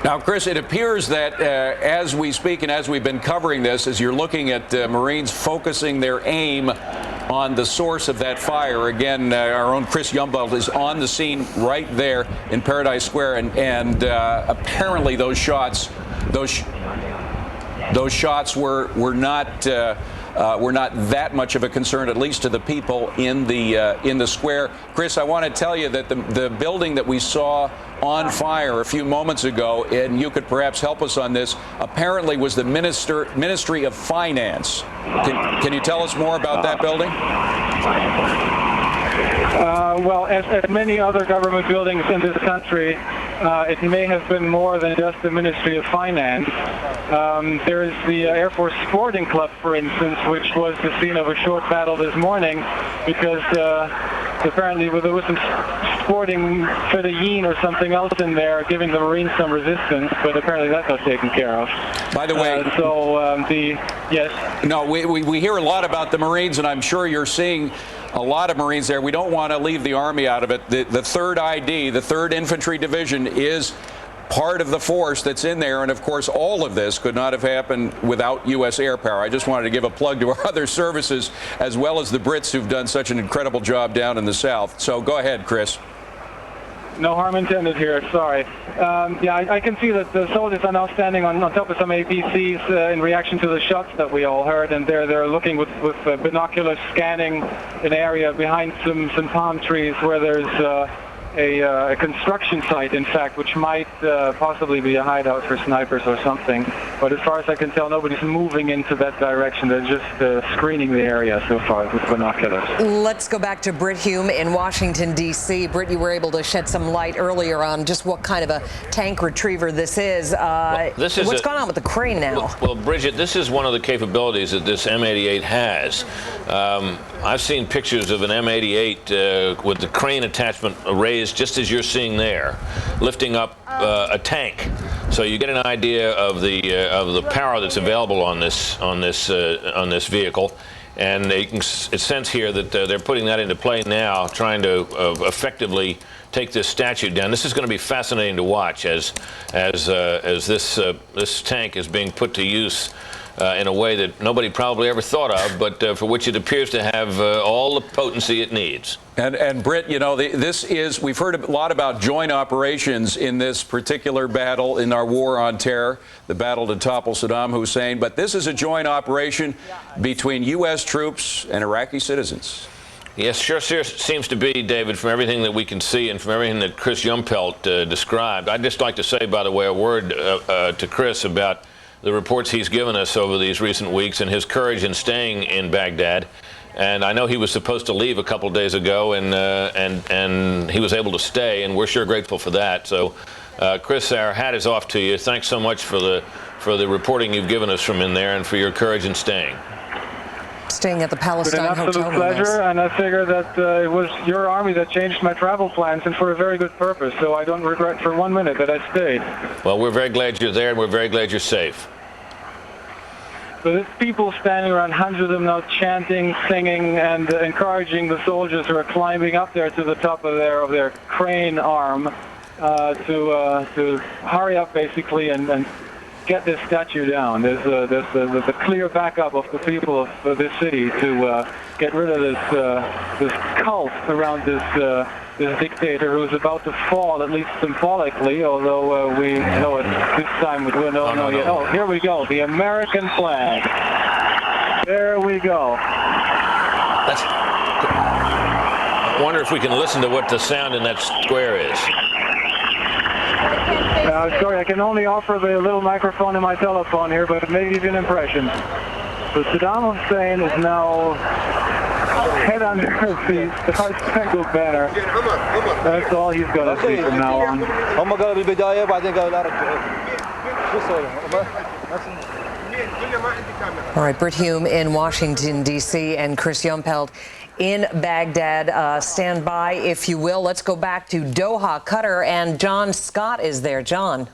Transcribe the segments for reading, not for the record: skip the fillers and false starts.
Now, Chris, it appears that as we speak and as we've been covering this, as you're looking at Marines focusing their aim on the source of that fire, again, our own Chris Yumbelt is on the scene right there in Paradise Square, and apparently those shots were not that much of a concern, at least to the people in the square. Chris, I want to tell you that the building that we saw on fire a few moments ago, and you could perhaps help us on this, apparently was the Ministry of Finance. Can you tell us more about that building? Well, as many other government buildings in this country, it may have been more than just the Ministry of Finance. There is the Air Force Sporting Club, for instance, which was the scene of a short battle this morning because apparently there was some sporting fedayeen or something else in there giving the Marines some resistance, but apparently that got taken care of. By the way, yes? No, we hear a lot about the Marines, and I'm sure you're seeing a lot of Marines there. We don't want to leave the Army out of it. The 3rd ID, the 3rd Infantry Division, is part of the force that's in there. And, of course, all of this could not have happened without U.S. air power. I just wanted to give a plug to our other services, as well as the Brits who've done such an incredible job down in the South. So go ahead, Chris. No harm intended here, sorry. I can see that the soldiers are now standing on top of some APCs in reaction to the shots that we all heard, and they're looking with binoculars, scanning an area behind some palm trees where there's a construction site, in fact, which might possibly be a hideout for snipers or something. But as far as I can tell, nobody's moving into that direction. They're just screening the area so far with binoculars. Let's go back to Britt Hume in Washington, D.C. Britt, you were able to shed some light earlier on just what kind of a tank retriever this is. What's going on with the crane now? Well, Bridget, this is one of the capabilities that this M88 has. I've seen pictures of an M88 with the crane attachment raised just as you're seeing there, lifting up a tank. So you get an idea of the power that's available on this vehicle, and you can sense here that they're putting that into play now, trying to effectively take this statue down. This is going to be fascinating to watch as this tank is being put to use in a way that nobody probably ever thought of, but for which it appears to have all the potency it needs. And Britt, you know, we've heard a lot about joint operations in this particular battle in our war on terror, the battle to topple Saddam Hussein, but this is a joint operation between U.S. troops and Iraqi citizens. Yes, sure seems to be, David, from everything that we can see and from everything that Chris Yumpelt described. I'd just like to say, by the way, a word to Chris about the reports he's given us over these recent weeks and his courage in staying in Baghdad. And I know he was supposed to leave a couple days ago, and he was able to stay, and we're sure grateful for that. So, Chris, our hat is off to you. Thanks so much for the reporting you've given us from in there and for your courage in staying. Staying at the Palestine Hotel. It's an absolute pleasure, and I figure that it was your Army that changed my travel plans, and for a very good purpose, so I don't regret for 1 minute that I stayed. Well, we're very glad you're there, and we're very glad you're safe. So there's people standing around, hundreds of them now, chanting, singing, and encouraging the soldiers who are climbing up there to the top of their crane arm to hurry up, basically, and get this statue down. There's the clear backup of the people of this city to get rid of this cult around this dictator who's about to fall, at least symbolically, although we know it this time. We don't know yet. Oh, here we go, the American flag. There we go. I wonder if we can listen to what the sound in that square is. Sorry, I can only offer the little microphone in my telephone here, but it may give you an impression. So Saddam Hussein is now head under the Star-Spangled Banner. That's all he's going to see from now on. All right, Britt Hume in Washington, D.C., and Chris Yumpelt in Baghdad. Stand by, if you will. Let's go back to Doha, Qatar, and John Scott is there. John.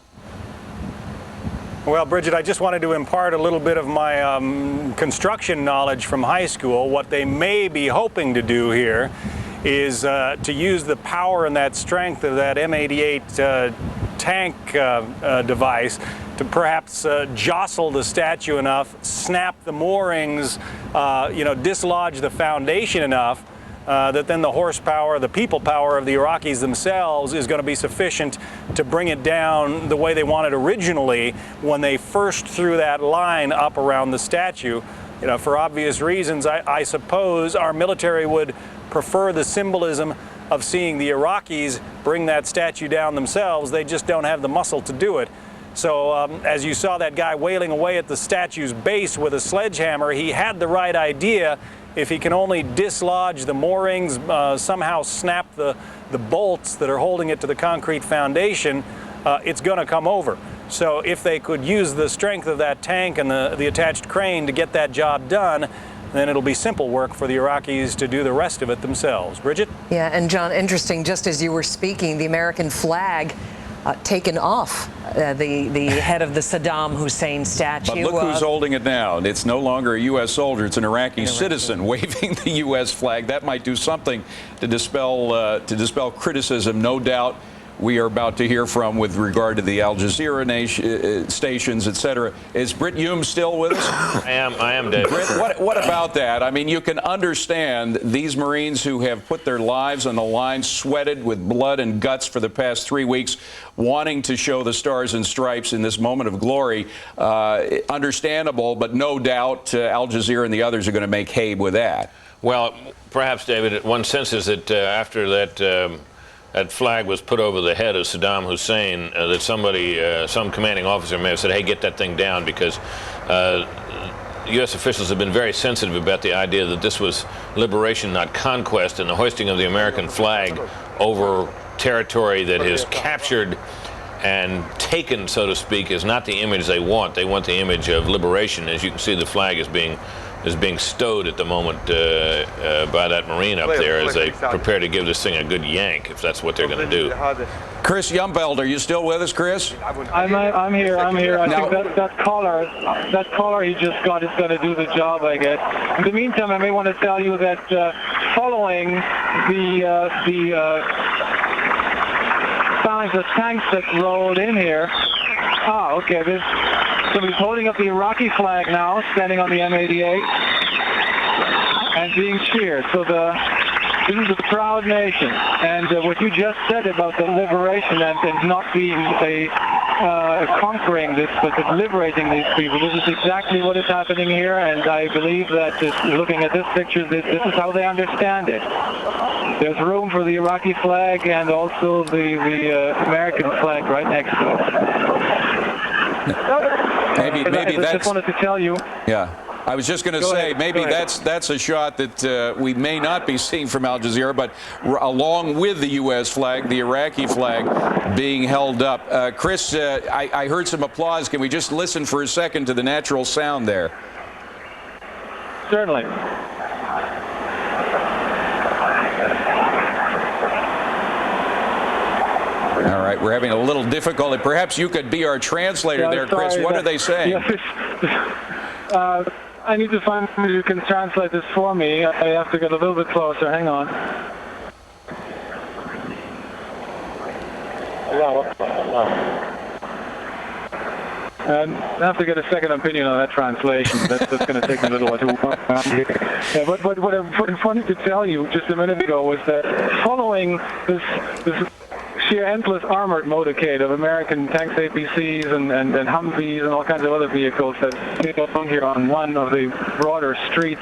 Well, Bridget, I just wanted to impart a little bit of my construction knowledge from high school. What they may be hoping to do here is to use the power and that strength of that M88 tank device to perhaps jostle the statue enough, snap the moorings, dislodge the foundation enough that then the horsepower, the people power of the Iraqis themselves is going to be sufficient to bring it down the way they wanted originally when they first threw that line up around the statue. For obvious reasons, I suppose our military would prefer the symbolism of seeing the Iraqis bring that statue down themselves. They just don't have the muscle to do it. So as you saw that guy wailing away at the statue's base with a sledgehammer, he had the right idea. If he can only dislodge the moorings, somehow snap the bolts that are holding it to the concrete foundation, it's going to come over. So if they could use the strength of that tank and the attached crane to get that job done, then it'll be simple work for the Iraqis to do the rest of it themselves. Bridget? Yeah, and John, interesting, just as you were speaking, the American flag taken off the head of the Saddam Hussein statue. But look who's holding it now. It's no longer a U.S. soldier. It's an Iraqi citizen waving the U.S. flag. That might do something to dispel criticism, no doubt. We are about to hear from with regard to the Al Jazeera stations, etc. Is Britt Hume still with us? I am, David. Britt, what about that? I mean, you can understand these Marines who have put their lives on the line, sweated with blood and guts for the past 3 weeks, wanting to show the stars and stripes in this moment of glory. Understandable, but no doubt Al Jazeera and the others are going to make hay with that. Well, perhaps, David, one senses that after that flag was put over the head of Saddam Hussein, that somebody, some commanding officer may have said, hey, get that thing down, because U.S. officials have been very sensitive about the idea that this was liberation, not conquest, and the hoisting of the American flag over territory that is captured and taken, so to speak, is not the image they want. They want the image of liberation. As you can see, the flag is being stowed at the moment by that Marine up there as they prepare to give this thing a good yank, if that's what they're going to do. Chris Yumpeld, are you still with us, Chris? I'm here. I think that caller he just got is going to do the job, I guess. In the meantime, I may want to tell you that following the tanks that rolled in here. Okay. So he's holding up the Iraqi flag now, standing on the M88, and being cheered. So this is a proud nation. And what you just said about the liberation and not being conquering this, but liberating these people, this is exactly what is happening here. And I believe that looking at this picture, this is how they understand it. There's room for the Iraqi flag and also the American flag right next to it. Maybe that's. I just wanted to tell you. Yeah. I was just going to say, maybe that's a shot that we may not be seeing from Al Jazeera, but along with the U.S. flag, the Iraqi flag being held up. Chris, I heard some applause. Can we just listen for a second to the natural sound there? Certainly. All right, we're having a little difficulty. Perhaps you could be our translator there, Chris. What are they saying? Yes, I need to find somebody who can translate this for me. I have to get a little bit closer. Hang on. And I have to get a second opinion on that translation. That's going to take me a little while. Yeah, but what I wanted to tell you just a minute ago was that following this sheer endless armored motorcade of American tanks, APCs, and Humvees, and all kinds of other vehicles that come here on one of the broader streets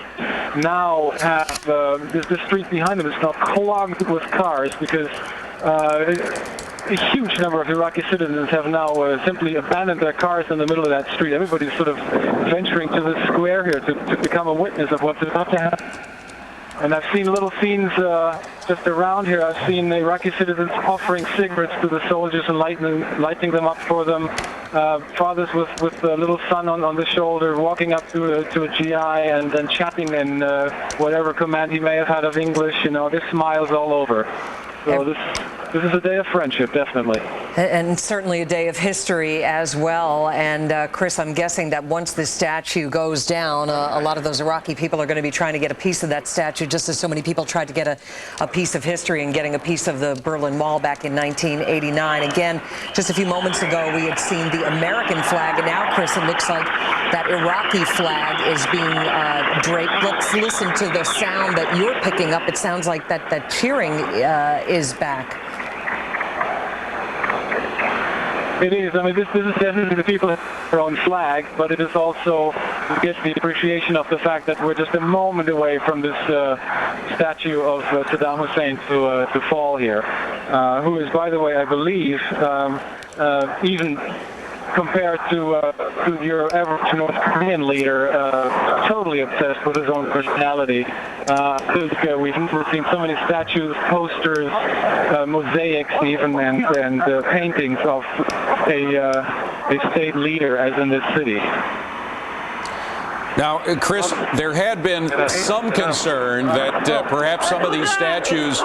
now have the street behind them is now clogged with cars because a huge number of Iraqi citizens have now simply abandoned their cars in the middle of that street. Everybody's sort of venturing to the square here to become a witness of what's about to happen. And I've seen little scenes just around here. I've seen the Iraqi citizens offering cigarettes to the soldiers and lighting them up for them. Fathers with a little son on the shoulder walking up to a GI and then chatting in whatever command he may have had of English. There's smiles all over. So this is a day of friendship, definitely. And certainly a day of history as well. And Chris, I'm guessing that once this statue goes down, a lot of those Iraqi people are going to be trying to get a piece of that statue, just as so many people tried to get a piece of history and getting a piece of the Berlin Wall back in 1989. Again, just a few moments ago, we had seen the American flag. And now, Chris, it looks like that Iraqi flag is being draped. Let's listen to the sound that you're picking up. It sounds like that cheering is back. It is. I mean, this is definitely the people have their own flag, but it is also, I guess, the appreciation of the fact that we're just a moment away from this statue of Saddam Hussein to fall here, who is, by the way, I believe, even compared to your average North Korean leader, totally obsessed with his own personality. We've never seen so many statues, posters, mosaics even, and paintings of a state leader as in this city. Now, Chris, there had been some concern that perhaps some of these statues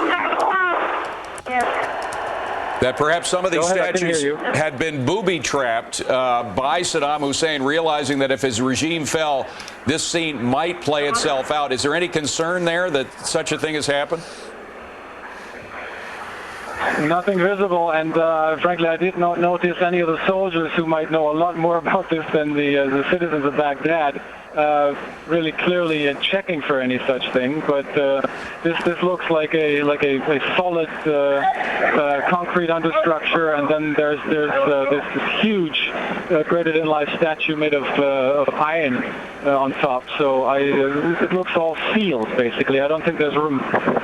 had been booby-trapped by Saddam Hussein, realizing that if his regime fell, this scene might play itself out. Is there any concern there that such a thing has happened? Nothing visible, and frankly, I did not notice any of the soldiers who might know a lot more about this than the citizens of Baghdad really clearly checking for any such thing. But this looks like a solid concrete understructure, and then there's this huge greater-than-life statue made of iron on top. So it looks all sealed, basically. I don't think there's room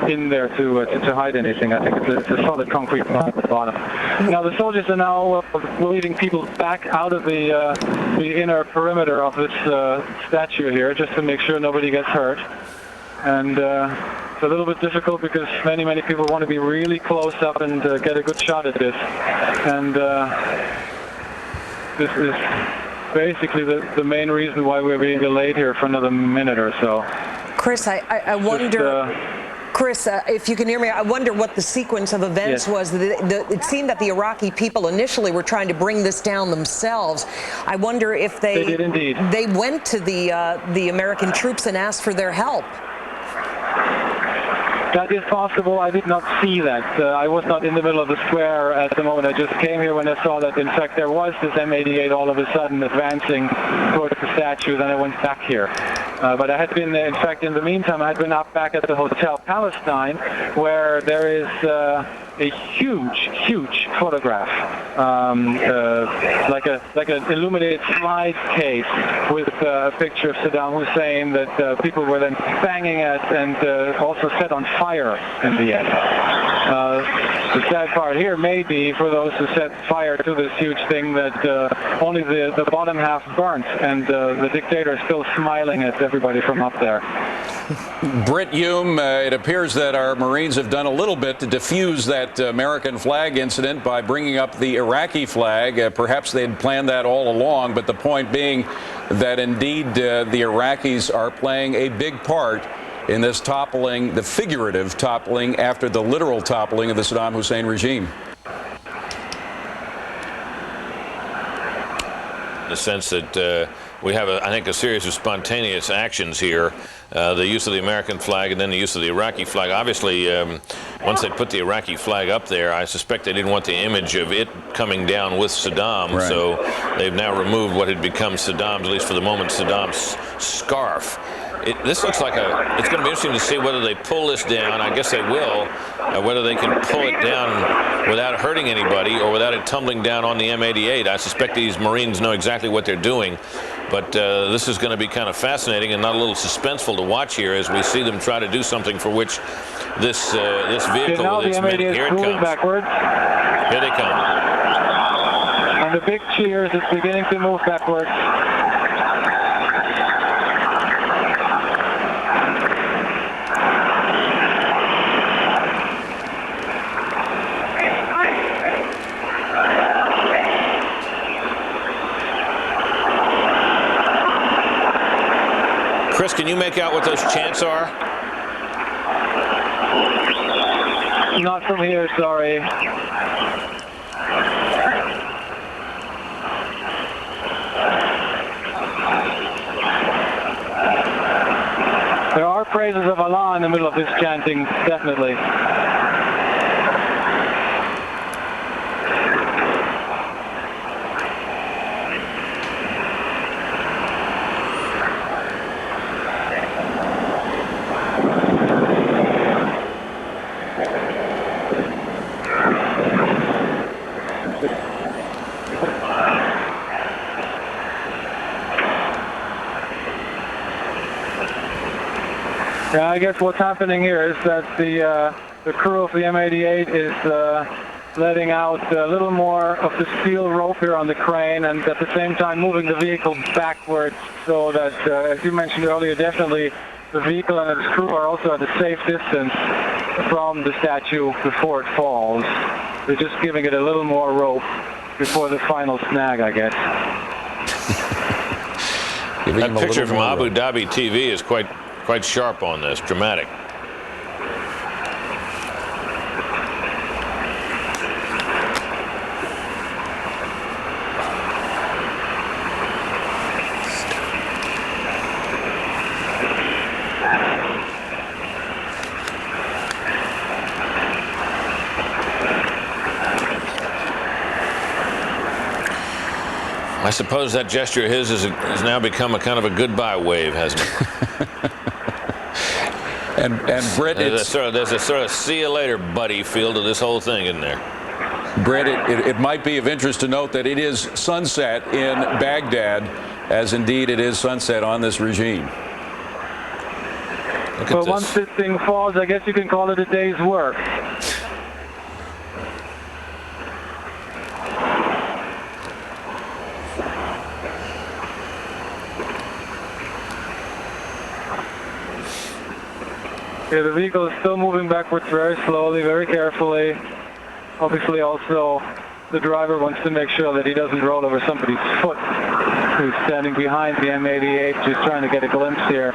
in there to hide anything. I think it's a solid concrete at the bottom. Now the soldiers are now leading people back out of the inner perimeter of this statue here, just to make sure nobody gets hurt. And it's a little bit difficult because many people want to be really close up and get a good shot at this. And this is basically the main reason why we're being delayed here for another minute or so. Chris, I wonder... Chris, if you can hear me, I wonder what the sequence of events was. It seemed that the Iraqi people initially were trying to bring this down themselves. I wonder if they did indeed. They went to the American troops and asked for their help. That is possible. I did not see that. I was not in the middle of the square at the moment. I just came here when I saw that, in fact, there was this M88 all of a sudden advancing towards the statue. Then I went back here. But I had been, in fact, in the meantime, I had been up back at the Hotel Palestine, where there is a huge photograph, like an illuminated slide case with a picture of Saddam Hussein that people were then banging at and also set on fire in the end. The sad part here may be for those who set fire to this huge thing that only the bottom half burnt, and the dictator is still smiling at everybody from up there. Britt Hume, it appears that our Marines have done a little bit to defuse that American flag incident by bringing up the Iraqi flag. Perhaps they had planned that all along, but the point being that indeed the Iraqis are playing a big part in this toppling, the figurative toppling after the literal toppling of the Saddam Hussein regime. In the sense that we have, I think, a series of spontaneous actions here. The use of the American flag and then the use of the Iraqi flag. Obviously, once they put the Iraqi flag up there, I suspect they didn't want the image of it coming down with Saddam. Right. So they've now removed what had become Saddam's, at least for the moment, Saddam's scarf. This looks like it's going to be interesting to see whether they pull this down. I guess they will. Whether they can pull it down without hurting anybody or without it tumbling down on the M88. I suspect these Marines know exactly what they're doing. But this is going to be kind of fascinating and not a little suspenseful to watch here as we see them try to do something for which this vehicle with its men, here it comes. Backwards. Here they come. And the big cheers is beginning to move backwards. Chris, can you make out what those chants are? Not from here, sorry. praises of Allah in the middle of this chanting, definitely. Yeah, I guess what's happening here is that the crew of the M88 is letting out a little more of the steel rope here on the crane, and at the same time moving the vehicle backwards, so that, as you mentioned earlier, definitely the vehicle and its crew are also at a safe distance from the statue before it falls. They're just giving it a little more rope before the final snag, I guess. That picture from Abu Dhabi TV is quite sharp on this, dramatic. I suppose that gesture of his has now become a kind of a goodbye wave, hasn't it? And Britt, there's a sort of see you later, buddy feel to this whole thing, isn't there? Britt, it might be of interest to note that it is sunset in Baghdad, as indeed it is sunset on this regime. But once this thing falls, I guess you can call it a day's work. Yeah, the vehicle is still moving backwards very slowly, very carefully. Obviously, also, the driver wants to make sure that he doesn't roll over somebody's foot who's standing behind the M88, just trying to get a glimpse here.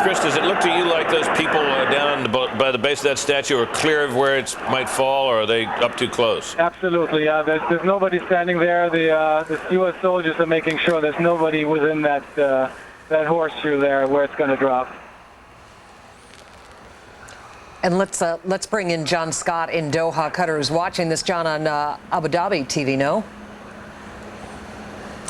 Chris, does it look to you like those people down by the base of that statue are clear of where it might fall, or are they up too close? Absolutely, yeah. There's nobody standing there. The U.S. soldiers are making sure there's nobody within that horseshoe there where it's going to drop. And let's bring in John Scott in Doha, Qatar, who's watching this. John, on Abu Dhabi TV, no?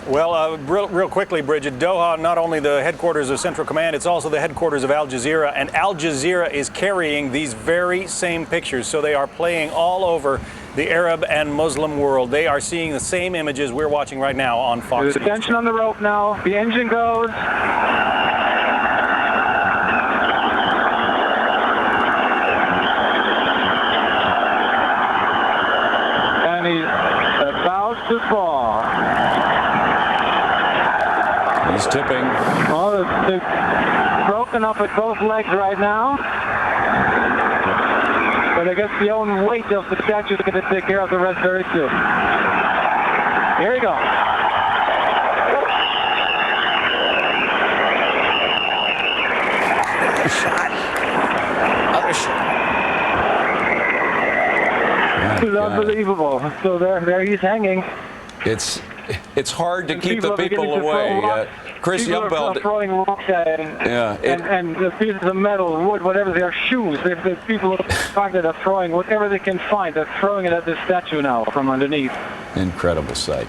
Well, real quickly, Bridget, Doha, not only the headquarters of Central Command, it's also the headquarters of Al Jazeera, and Al Jazeera is carrying these very same pictures, so they are playing all over the Arab and Muslim world. They are seeing the same images we're watching right now on Fox News. There's tension on the rope now. The engine goes. And he's about to fall. He's tipping. Well, it's broken up at both legs right now. But I guess the own weight of the statue is going to take care of the rest very soon. Here we go. Other shot. This is unbelievable. So there he's hanging. It's hard to keep the people away. Chris Yumpelt. Are throwing rocks at him. Yeah, and the pieces of metal, wood, whatever, they are shoes. The people are throwing whatever they can find. They're throwing it at this statue now from underneath. Incredible sight.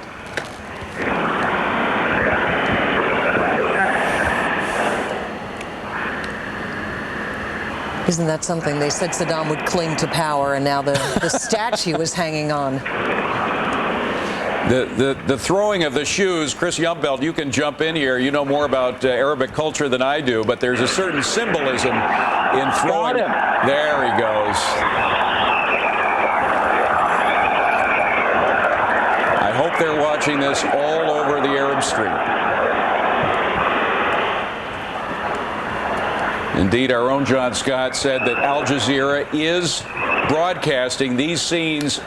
Isn't that something? They said Saddam would cling to power, and now the statue is hanging on. The throwing of the shoes, Chris Yumpelt, you can jump in here. You know more about Arabic culture than I do, but there's a certain symbolism in throwing. There he goes. I hope they're watching this all over the Arab Street. Indeed, our own John Scott said that Al Jazeera is broadcasting these scenes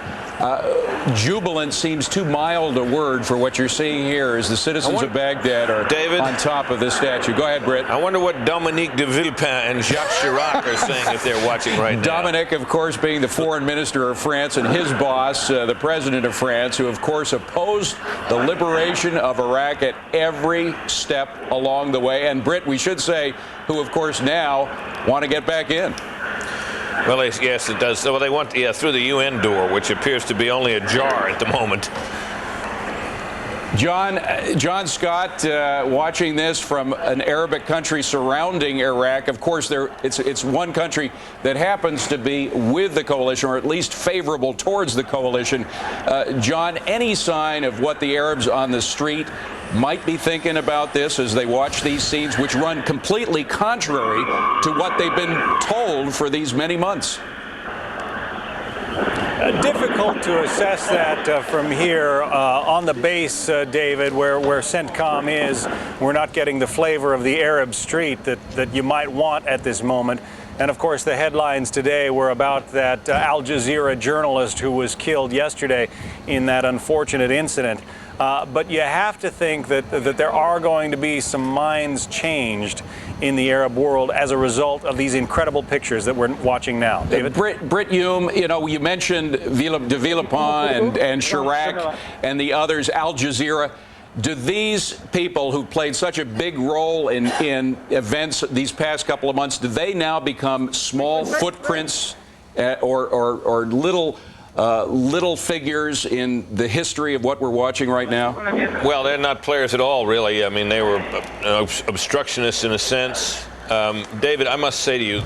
Jubilant seems too mild a word for what you're seeing here as the citizens of Baghdad are on top of this statue. Go ahead, Britt. I wonder what Dominique de Villepin and Jacques Chirac are saying if they're watching right now. Dominic, of course, being the foreign minister of France, and his boss, the president of France, who, of course, opposed the liberation of Iraq at every step along the way. And Britt, we should say, who, of course, now want to get back in. Well, yes, it does. Well, they want, through the UN door, which appears to be only ajar at the moment. John Scott, watching this from an Arabic country surrounding Iraq. Of course, it's one country that happens to be with the coalition, or at least favorable towards the coalition. John, any sign of what the Arabs on the street might be thinking about this as they watch these scenes, which run completely contrary to what they've been told for these many months? Difficult to assess that from here on the base, David, where CENTCOM is. We're not getting the flavor of the Arab street that you might want at this moment. And of course, the headlines today were about that Al Jazeera journalist who was killed yesterday in that unfortunate incident. But you have to think that there are going to be some minds changed in the Arab world as a result of these incredible pictures that we're watching now. David? Britt Hume, you mentioned de Villepin and Chirac and the others, Al Jazeera. Do these people who played such a big role in events these past couple of months, do they now become small footprints or little figures in the history of what we're watching right now? Well, they're not players at all, really. I mean, they were obstructionists in a sense. David, I must say to you,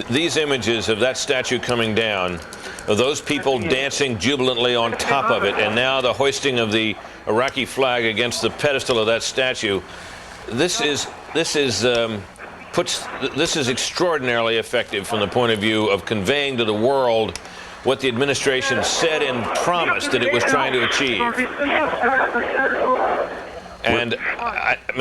these images of that statue coming down, of those people dancing jubilantly on top of it, and now the hoisting of the Iraqi flag against the pedestal of that statue, this is extraordinarily effective from the point of view of conveying to the world what the administration said and promised that it was trying to achieve. And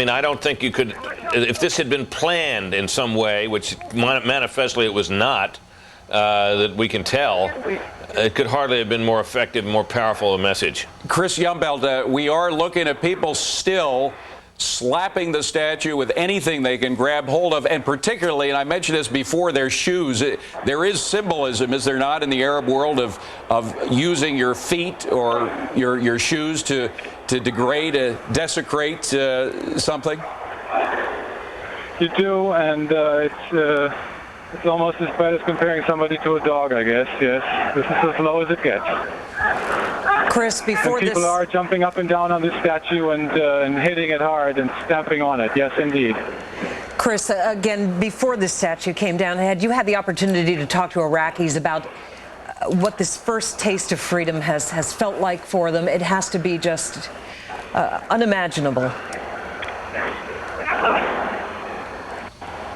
I don't think you could, if this had been planned in some way, which manifestly it was not, that we can tell, it could hardly have been more effective, more powerful a message. Chris Jumbelt, we are looking at people still slapping the statue with anything they can grab hold of, and particularly, and I mentioned this before, their shoes. There is symbolism, is there not, in the Arab world of using your feet or your shoes to degrade, desecrate something? You do, and it's almost as bad as comparing somebody to a dog, I guess. Yes, this is as low as it gets. Chris, before and people are jumping up and down on this statue and hitting it hard and stamping on it. Yes, indeed. Chris, again, before this statue came down, had you had the opportunity to talk to Iraqis about what this first taste of freedom has felt like for them? It has to be just unimaginable.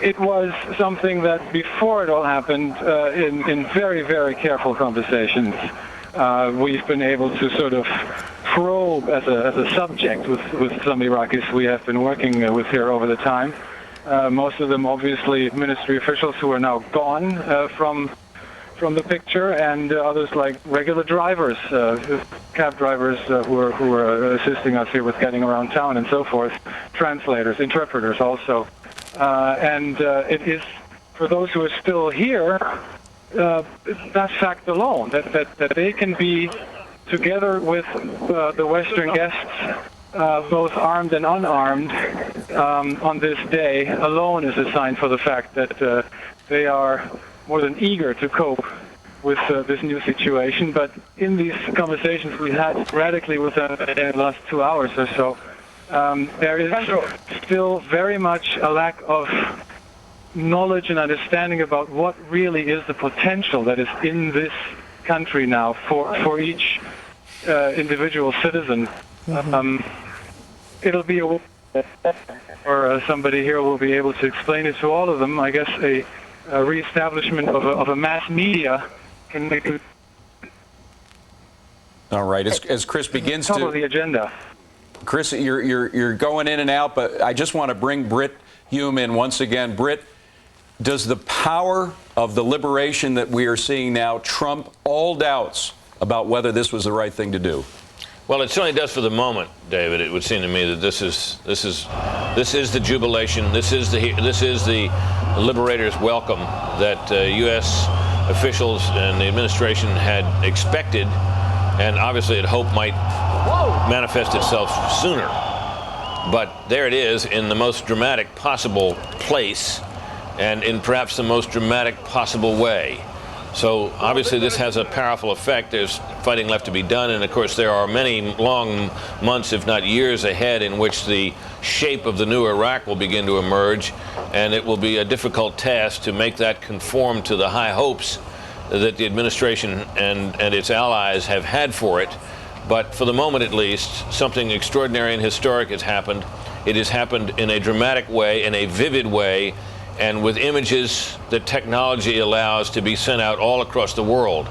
It was something that before it all happened, in very, very careful conversations, we've been able to sort of probe as a subject with some Iraqis we have been working with here over the time. Most of them obviously ministry officials who are now gone from the picture, and others like regular drivers, cab drivers who are assisting us here with getting around town and so forth, translators, interpreters also. And it is, for those who are still here, that fact alone, that they can be together with the Western guests, both armed and unarmed, on this day alone is a sign for the fact that they are more than eager to cope with this new situation. But in these conversations we had radically with them in the last 2 hours or so, there is still very much a lack of knowledge and understanding about what really is the potential that is in this country now for each individual citizen. It'll be or somebody here will be able to explain it to all of them. I guess a reestablishment of a mass media can make it. All right, as Chris begins top of the agenda. Chris, you're going in and out, but I just want to bring Britt Hume in once again. Britt, does the power of the liberation that we are seeing now trump all doubts about whether this was the right thing to do? Well, it certainly does for the moment, David. It would seem to me that this is the jubilation. This is the liberators' welcome that U.S. officials and the administration had expected, and obviously had hoped might manifest itself sooner. But there it is, in the most dramatic possible place, and in perhaps the most dramatic possible way. So obviously this has a powerful effect. There's fighting left to be done, and of course there are many long months, if not years ahead, in which the shape of the new Iraq will begin to emerge, and it will be a difficult task to make that conform to the high hopes that the administration and its allies have had for it. But for the moment at least, something extraordinary and historic has happened. It has happened in a dramatic way, in a vivid way, and with images that technology allows to be sent out all across the world.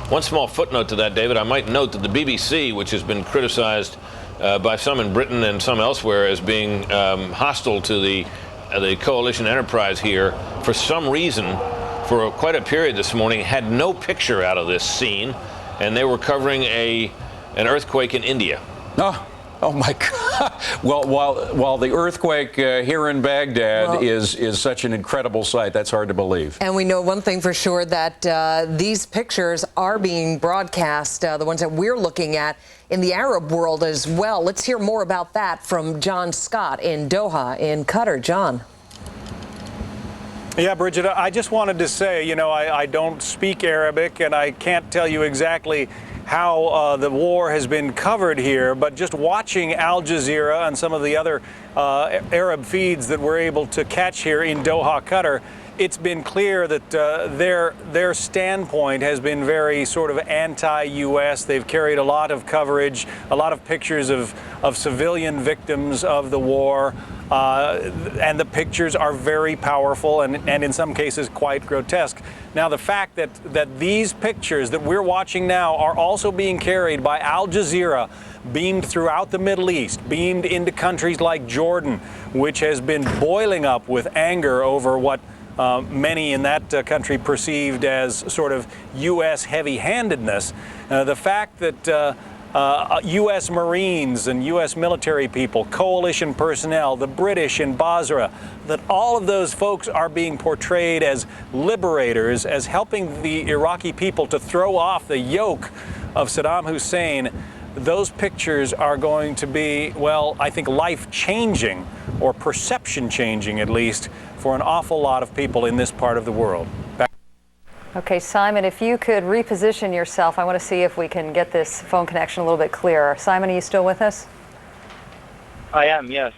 One small footnote to that, David, I might note that the BBC, which has been criticized by some in Britain and some elsewhere as being hostile to the coalition enterprise here, for some reason, for quite a period this morning, had no picture out of this scene, and they were covering an earthquake in India. Oh my God! Well, while the earthquake here in Baghdad is such an incredible sight, that's hard to believe. And we know one thing for sure, that these pictures are being broadcast, the ones that we're looking at, in the Arab world as well. Let's hear more about that from John Scott in Doha, in Qatar. John. Yeah, Bridget, I just wanted to say, you know, I don't speak Arabic, and I can't tell you exactly how the war has been covered here, but just watching Al Jazeera and some of the other Arab feeds that we're able to catch here in Doha, Qatar, it's been clear that their standpoint has been very sort of anti-U.S. They've carried a lot of coverage, a lot of pictures of civilian victims of the war, and the pictures are very powerful and in some cases quite grotesque. Now, the fact that these pictures that we're watching now are also being carried by Al Jazeera, beamed throughout the Middle East, beamed into countries like Jordan, which has been boiling up with anger over what many in that country perceived as sort of U.S. heavy-handedness. The fact that U.S. Marines and U.S. military people, coalition personnel, the British in Basra, that all of those folks are being portrayed as liberators, as helping the Iraqi people to throw off the yoke of Saddam Hussein. Those pictures are going to be, well, I think life-changing, or perception-changing at least, for an awful lot of people in this part of the world. Okay, Simon, if you could reposition yourself, I want to see if we can get this phone connection a little bit clearer. Simon, are you still with us? I am, yes.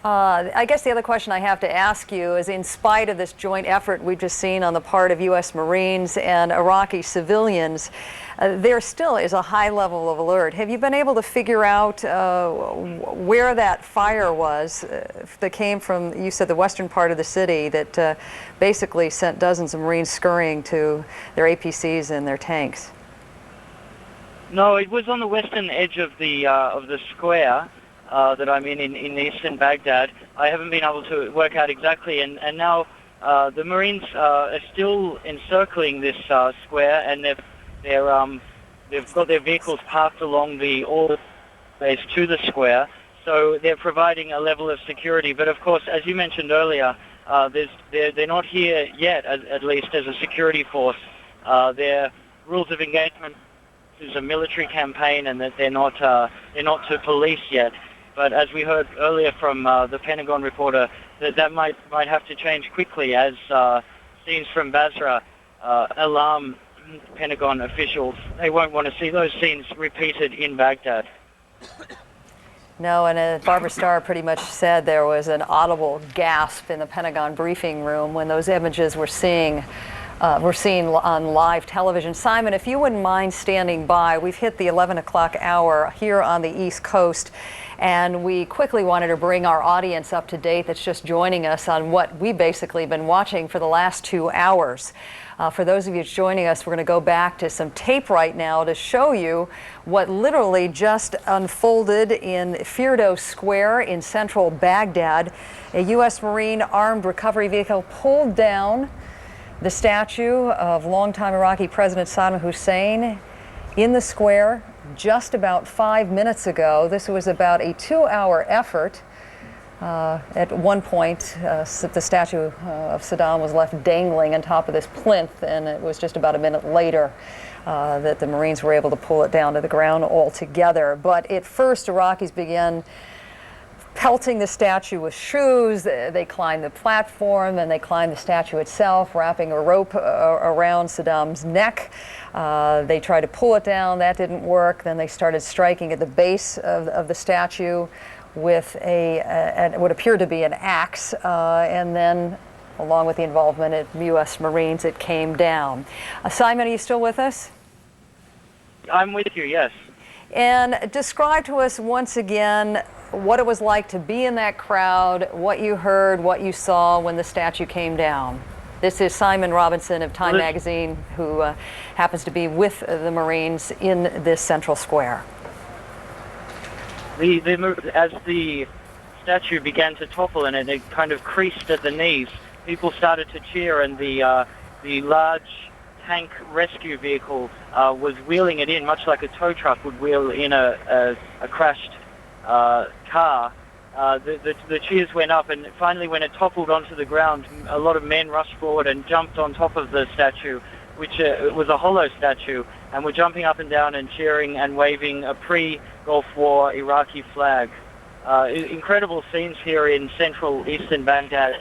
I guess the other question I have to ask you is, in spite of this joint effort we've just seen on the part of U.S. Marines and Iraqi civilians, there still is a high level of alert. Have you been able to figure out where that fire was that came from, you said, the western part of the city, that basically sent dozens of Marines scurrying to their APCs and their tanks? No, it was on the western edge of the square that I'm in eastern Baghdad. I haven't been able to work out exactly, and now the Marines are still encircling this square, and they've got their vehicles parked along the all ways to the square, so they're providing a level of security. But of course, as you mentioned earlier, they're not here yet, at least as a security force. Their rules of engagement is a military campaign, and that they're not to police yet. But as we heard earlier from the Pentagon reporter, that might have to change quickly, as scenes from Basra alarm Pentagon officials. They won't want to see those scenes repeated in Baghdad. No, and Barbara Starr pretty much said there was an audible gasp in the Pentagon briefing room when those images were seen on live television. Simon, if you wouldn't mind standing by, we've hit the 11 o'clock hour here on the East Coast, and we quickly wanted to bring our audience up to date that's just joining us on what we basically been watching for the last 2 hours. For those of you joining us, we're going to go back to some tape right now to show you what literally just unfolded in Firdos Square in central Baghdad. A U.S. Marine armed recovery vehicle pulled down the statue of longtime Iraqi President Saddam Hussein in the square just about 5 minutes ago. This was about a 2-hour effort. At one point, the statue of Saddam was left dangling on top of this plinth, and it was just about a minute later that the Marines were able to pull it down to the ground altogether. But at first, Iraqis began pelting the statue with shoes. They climbed the platform, and they climbed the statue itself, wrapping a rope around Saddam's neck. They tried to pull it down. That didn't work. Then they started striking at the base of the statue with what appeared to be an axe, and then, along with the involvement of U.S. Marines, it came down. Simon, are you still with us? I'm with you, yes. And describe to us once again what it was like to be in that crowd, what you heard, what you saw when the statue came down. This is Simon Robinson of Time magazine, who happens to be with the Marines in this central square. As the statue began to topple and it kind of creased at the knees, people started to cheer, and the large tank rescue vehicle was wheeling it in, much like a tow truck would wheel in a crashed car. The cheers went up, and finally when it toppled onto the ground, a lot of men rushed forward and jumped on top of the statue, which was a hollow statue, and were jumping up and down and cheering and waving a pre-Gulf War Iraqi flag. Incredible scenes here in central eastern Baghdad.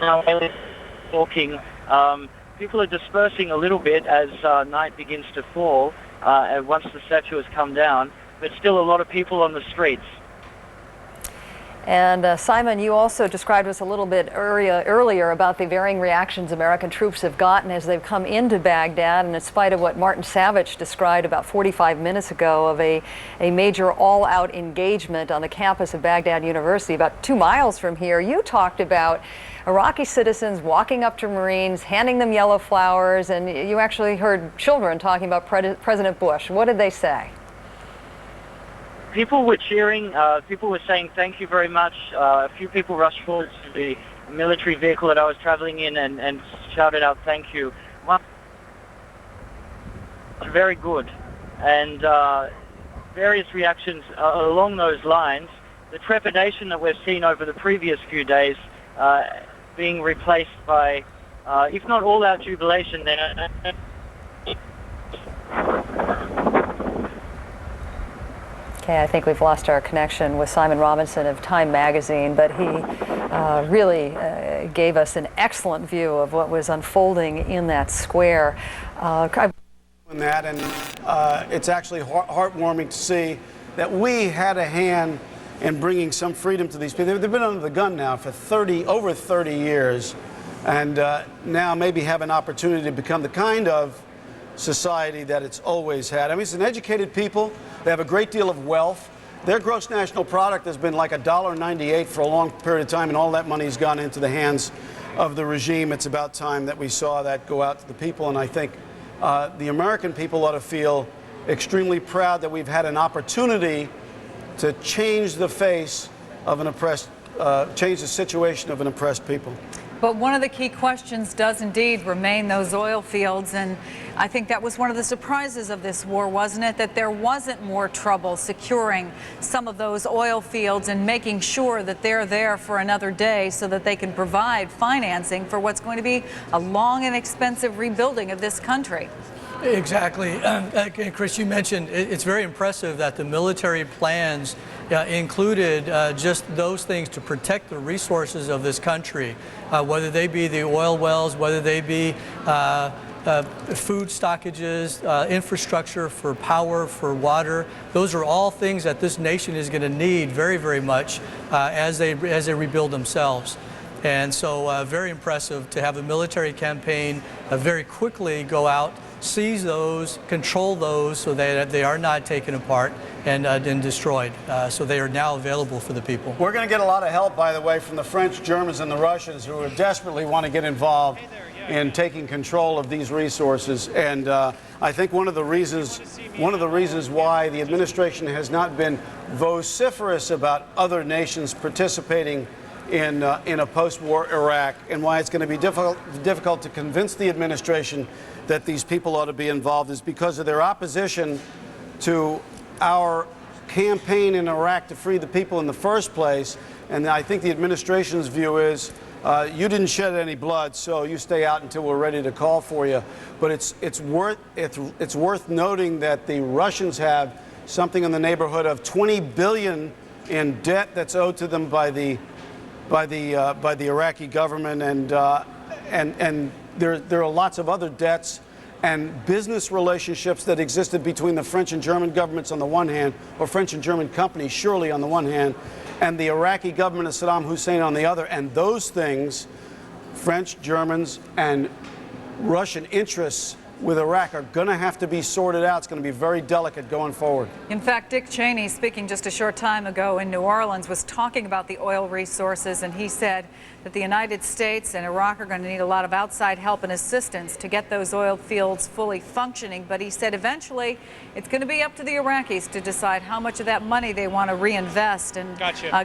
Now, talking, people are dispersing a little bit as night begins to fall once the statue has come down, but still a lot of people on the streets. And Simon, you also described us a little bit earlier about the varying reactions American troops have gotten as they've come into Baghdad, and in spite of what Martin Savage described about 45 minutes ago of a major all-out engagement on the campus of Baghdad University about 2 miles from here, you talked about Iraqi citizens walking up to Marines, handing them yellow flowers, and you actually heard children talking about President Bush. What did they say? People were cheering, people were saying thank you very much. A few people rushed forward to the military vehicle that I was traveling in and shouted out thank you. Very good. And various reactions along those lines. The trepidation that we've seen over the previous few days being replaced by, if not all-out jubilation, then Okay, I think we've lost our connection with Simon Robinson of Time magazine, but he really gave us an excellent view of what was unfolding in that square. It's actually heartwarming to see that we had a hand in bringing some freedom to these people. They've been under the gun now for over 30 years, and now maybe have an opportunity to become the kind of society that it's always had. I mean, it's an educated people. They have a great deal of wealth. Their gross national product has been like $1.98 for a long period of time, and all that money's gone into the hands of the regime. It's about time that we saw that go out to the people, and I think the American people ought to feel extremely proud that we've had an opportunity to change the face of an oppressed, change the situation of an oppressed people. But one of the key questions does indeed remain those oil fields, and I think that was one of the surprises of this war, wasn't it? That there wasn't more trouble securing some of those oil fields and making sure that they're there for another day so that they can provide financing for what's going to be a long and expensive rebuilding of this country. Exactly. Chris, you mentioned it's very impressive that the military plans included just those things to protect the resources of this country, whether they be the oil wells, whether they be food stockages, infrastructure for power, for water. Those are all things that this nation is going to need very, very much as they rebuild themselves. And so very impressive to have a military campaign very quickly go out, seize those, control those so that they are not taken apart and destroyed. So they are now available for the people. We're going to get a lot of help, by the way, from the French, Germans, and the Russians who desperately want to get involved in taking control of these resources. And I think one of the reasons why the administration has not been vociferous about other nations participating in a post-war Iraq, and why it's going to be difficult to convince the administration that these people ought to be involved is because of their opposition to our campaign in Iraq to free the people in the first place. And I think the administration's view is you didn't shed any blood, so you stay out until we're ready to call for you. But it's worth noting that the Russians have something in the neighborhood of $20 billion in debt that's owed to them by the Iraqi government, and there are lots of other debts and business relationships that existed between the French and German governments on the one hand, or French and German companies surely on the one hand, and the Iraqi government of Saddam Hussein on the other. And those things, French, Germans, and Russian interests with Iraq, are going to have to be sorted out. It's going to be very delicate going forward. In fact, Dick Cheney, speaking just a short time ago in New Orleans, was talking about the oil resources, and he said that the United States and Iraq are going to need a lot of outside help and assistance to get those oil fields fully functioning. But he said eventually it's going to be up to the Iraqis to decide how much of that money they want to reinvest and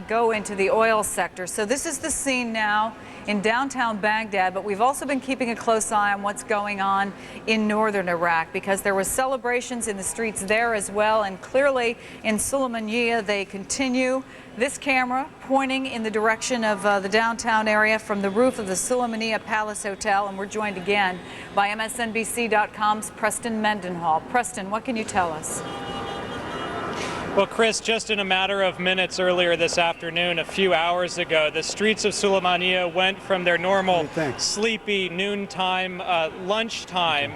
go into the oil sector. So this is the scene now in downtown Baghdad, but we've also been keeping a close eye on what's going on in northern Iraq, because there were celebrations in the streets there as well, and clearly in Sulaymaniyah they continue. This camera pointing in the direction of the downtown area from the roof of the Sulaymaniyah Palace Hotel, and we're joined again by MSNBC.com's Preston Mendenhall. Preston, what can you tell us? Well, Chris, just in a matter of minutes earlier this afternoon, a few hours ago, the streets of Sulaymaniyah went from their normal sleepy noontime, lunchtime,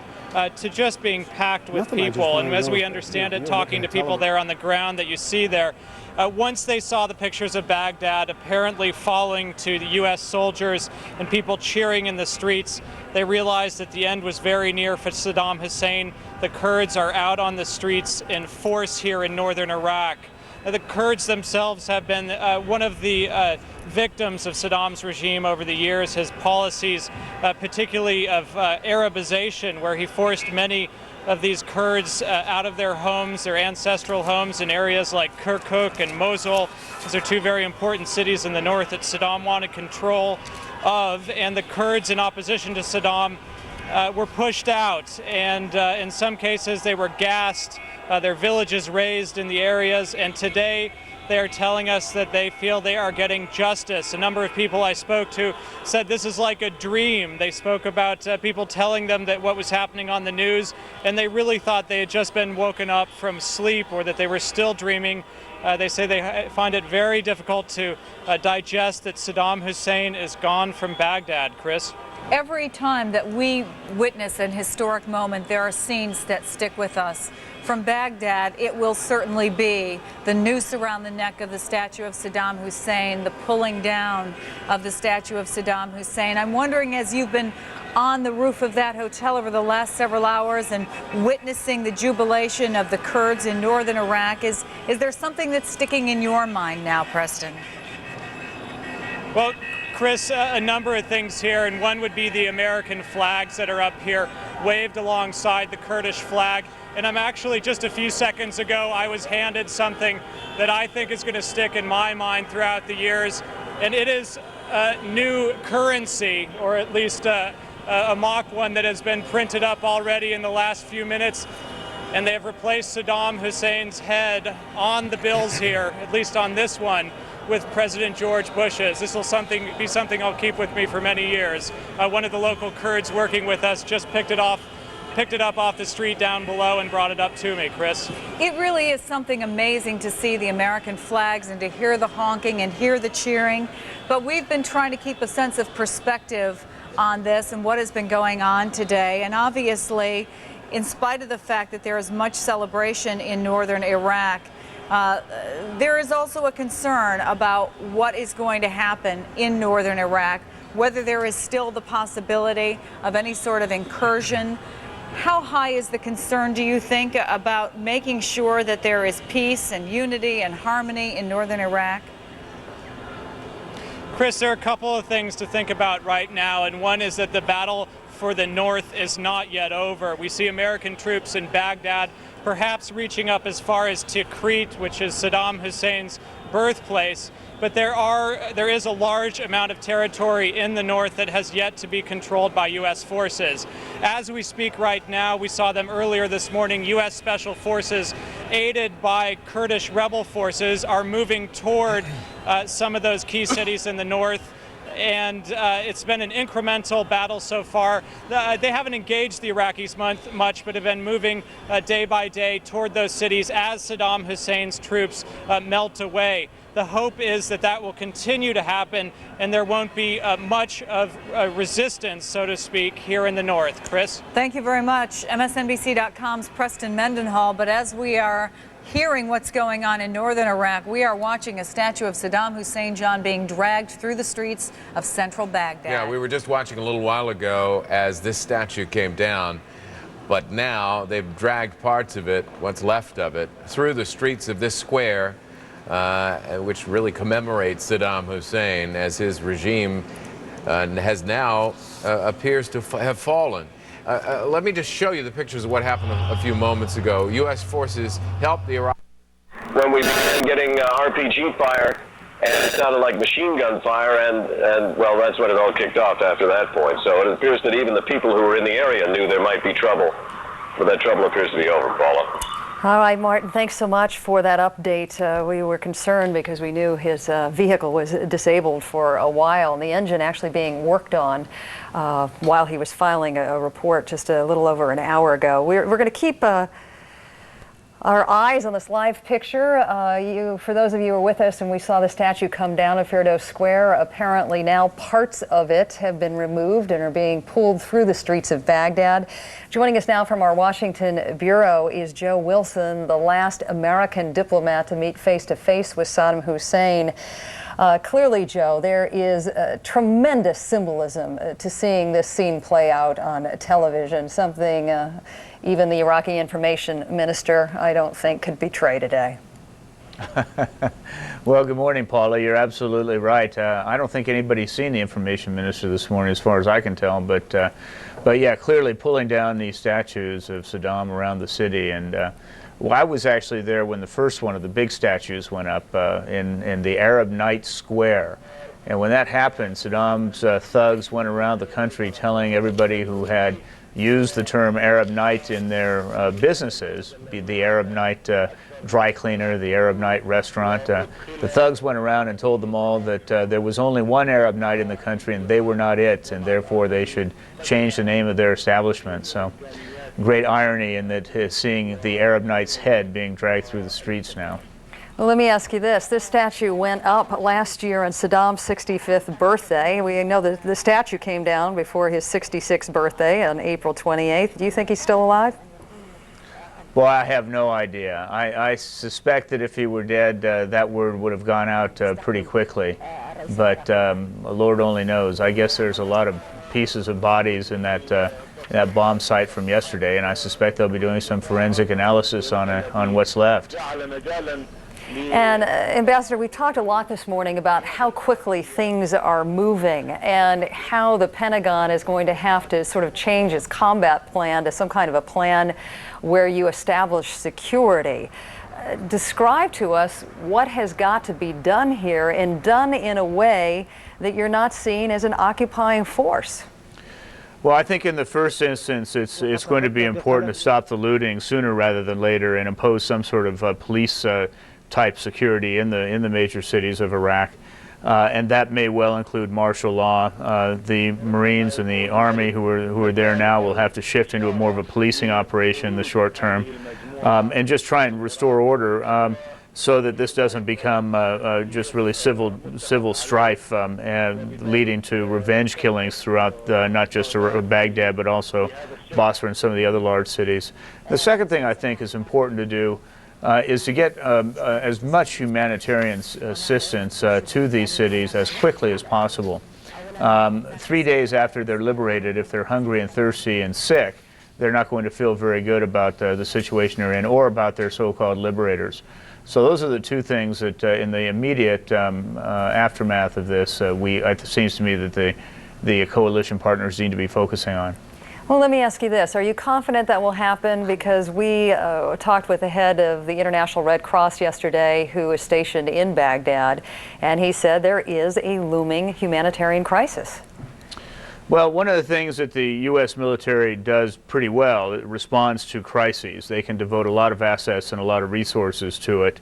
to just being packed with people. And as we understand it, talking to people there on the ground that you see there, once they saw the pictures of Baghdad apparently falling to the U.S. soldiers and people cheering in the streets, they realized that the end was very near for Saddam Hussein. The Kurds are out on the streets in force here in northern Iraq. The Kurds themselves have been one of the victims of Saddam's regime over the years. His policies, particularly of Arabization, where he forced many of these Kurds out of their homes, their ancestral homes in areas like Kirkuk and Mosul. These are two very important cities in the north that Saddam wanted control of, and the Kurds in opposition to Saddam were pushed out, and in some cases they were gassed, their villages razed in the areas, and today they're telling us that they feel they are getting justice. A number of people I spoke to said this is like a dream. They spoke about people telling them that what was happening on the news, and they really thought they had just been woken up from sleep, or that they were still dreaming. They say they find it very difficult to digest that Saddam Hussein is gone from Baghdad. Chris? Every time that we witness an historic moment, there are scenes that stick with us. From Baghdad, it will certainly be the noose around the neck of the statue of Saddam Hussein, the pulling down of the statue of Saddam Hussein. I'm wondering, as you've been on the roof of that hotel over the last several hours and witnessing the jubilation of the Kurds in northern Iraq, is there something that's sticking in your mind now, Preston? Well, Chris, a number of things here, and one would be the American flags that are up here, waved alongside the Kurdish flag. And I'm actually, just a few seconds ago, I was handed something that I think is going to stick in my mind throughout the years, and it is new currency, or at least a mock one that has been printed up already in the last few minutes. And they have replaced Saddam Hussein's head on the bills here, at least on this one, with President George Bush's. This will be something I'll keep with me for many years. One of the local Kurds working with us just picked it up off the street down below and brought it up to me. Chris? It really is something amazing to see the American flags and to hear the honking and hear the cheering. But we've been trying to keep a sense of perspective on this and what has been going on today. And obviously, in spite of the fact that there is much celebration in northern Iraq, there is also a concern about what is going to happen in northern Iraq, whether there is still the possibility of any sort of incursion. How high is the concern, do you think, about making sure that there is peace and unity and harmony in northern Iraq? Chris, there are a couple of things to think about right now, and one is that the battle for the north is not yet over. We see American troops in Baghdad perhaps reaching up as far as Tikrit, which is Saddam Hussein's birthplace. But there is a large amount of territory in the north that has yet to be controlled by U.S. forces. As we speak right now, we saw them earlier this morning, U.S. Special Forces, aided by Kurdish rebel forces, are moving toward some of those key cities in the north. And it's been an incremental battle so far. They haven't engaged the Iraqis much, but have been moving day by day toward those cities as Saddam Hussein's troops melt away. The hope is that that will continue to happen and there won't be much of resistance, so to speak, here in the north. Chris? Thank you very much. MSNBC.com's Preston Mendenhall. But as we are hearing what's going on in northern Iraq, we are watching a statue of Saddam Hussein, John, being dragged through the streets of central Baghdad. Yeah, we were just watching a little while ago as this statue came down, but now they've dragged parts of it, what's left of it, through the streets of this square, which really commemorates Saddam Hussein as his regime has now appears to have fallen. Let me just show you the pictures of what happened a few moments ago. U.S. forces helped the Iraq. When we began getting RPG fire, and it sounded like machine gun fire, and well, that's when it all kicked off after that point. So it appears that even the people who were in the area knew there might be trouble, but that trouble appears to be over, Paula. All right, Martin, thanks so much for that update. We were concerned because we knew his vehicle was disabled for a while, and the engine actually being worked on while he was filing a report just a little over an hour ago. We're going to keep our eyes on this live picture. For those of you who were with us and we saw the statue come down at Firdos Square, apparently now parts of it have been removed and are being pulled through the streets of Baghdad. Joining us now from our Washington bureau is Joe Wilson, the last American diplomat to meet face-to-face with Saddam Hussein. Clearly, Joe, there is tremendous symbolism to seeing this scene play out on television, something even the Iraqi information minister, I don't think, could betray today. Well, good morning, Paula. You're absolutely right. I don't think anybody's seen the information minister this morning, as far as I can tell. But yeah, clearly pulling down these statues of Saddam around the city. And well, I was actually there when the first one of the big statues went up in the Arab Night Square. And when that happened, Saddam's thugs went around the country telling everybody who had used the term Arab Night in their businesses, the Arab Night dry cleaner, the Arab Night restaurant. The thugs went around and told them all that there was only one Arab Night in the country and they were not it, and therefore they should change the name of their establishment. So great irony in that seeing the Arab Night's head being dragged through the streets now. Well, let me ask you this. This statue went up last year on Saddam's 65th birthday. We know that the statue came down before his 66th birthday on April 28th. Do you think he's still alive? Well, I have no idea. I suspect that if he were dead, that word would have gone out pretty quickly. But Lord only knows. I guess there's a lot of pieces of bodies in that bomb site from yesterday, and I suspect they'll be doing some forensic analysis on what's left. And Ambassador, we talked a lot this morning about how quickly things are moving and how the Pentagon is going to have to sort of change its combat plan to some kind of a plan where you establish security. Describe to us what has got to be done here, and done in a way that you're not seen as an occupying force. Well, I think in the first instance, it's going to be important to stop the looting sooner rather than later and impose some sort of police type security in the major cities of Iraq, and that may well include martial law. The Marines and the Army who are there now will have to shift into more of a policing operation in the short term, and just try and restore order so that this doesn't become just really civil strife and leading to revenge killings throughout not just Baghdad but also Basra and some of the other large cities. The second thing I think is important to do is to get as much humanitarian assistance to these cities as quickly as possible. 3 days after they're liberated, if they're hungry and thirsty and sick, they're not going to feel very good about the situation they're in or about their so-called liberators. So those are the two things that in the immediate aftermath of this, it seems to me that the coalition partners need to be focusing on. Well, let me ask you this. Are you confident that will happen? Because we talked with the head of the International Red Cross yesterday, who is stationed in Baghdad, and he said there is a looming humanitarian crisis. Well, one of the things that the U.S. military does pretty well, it responds to crises. They can devote a lot of assets and a lot of resources to it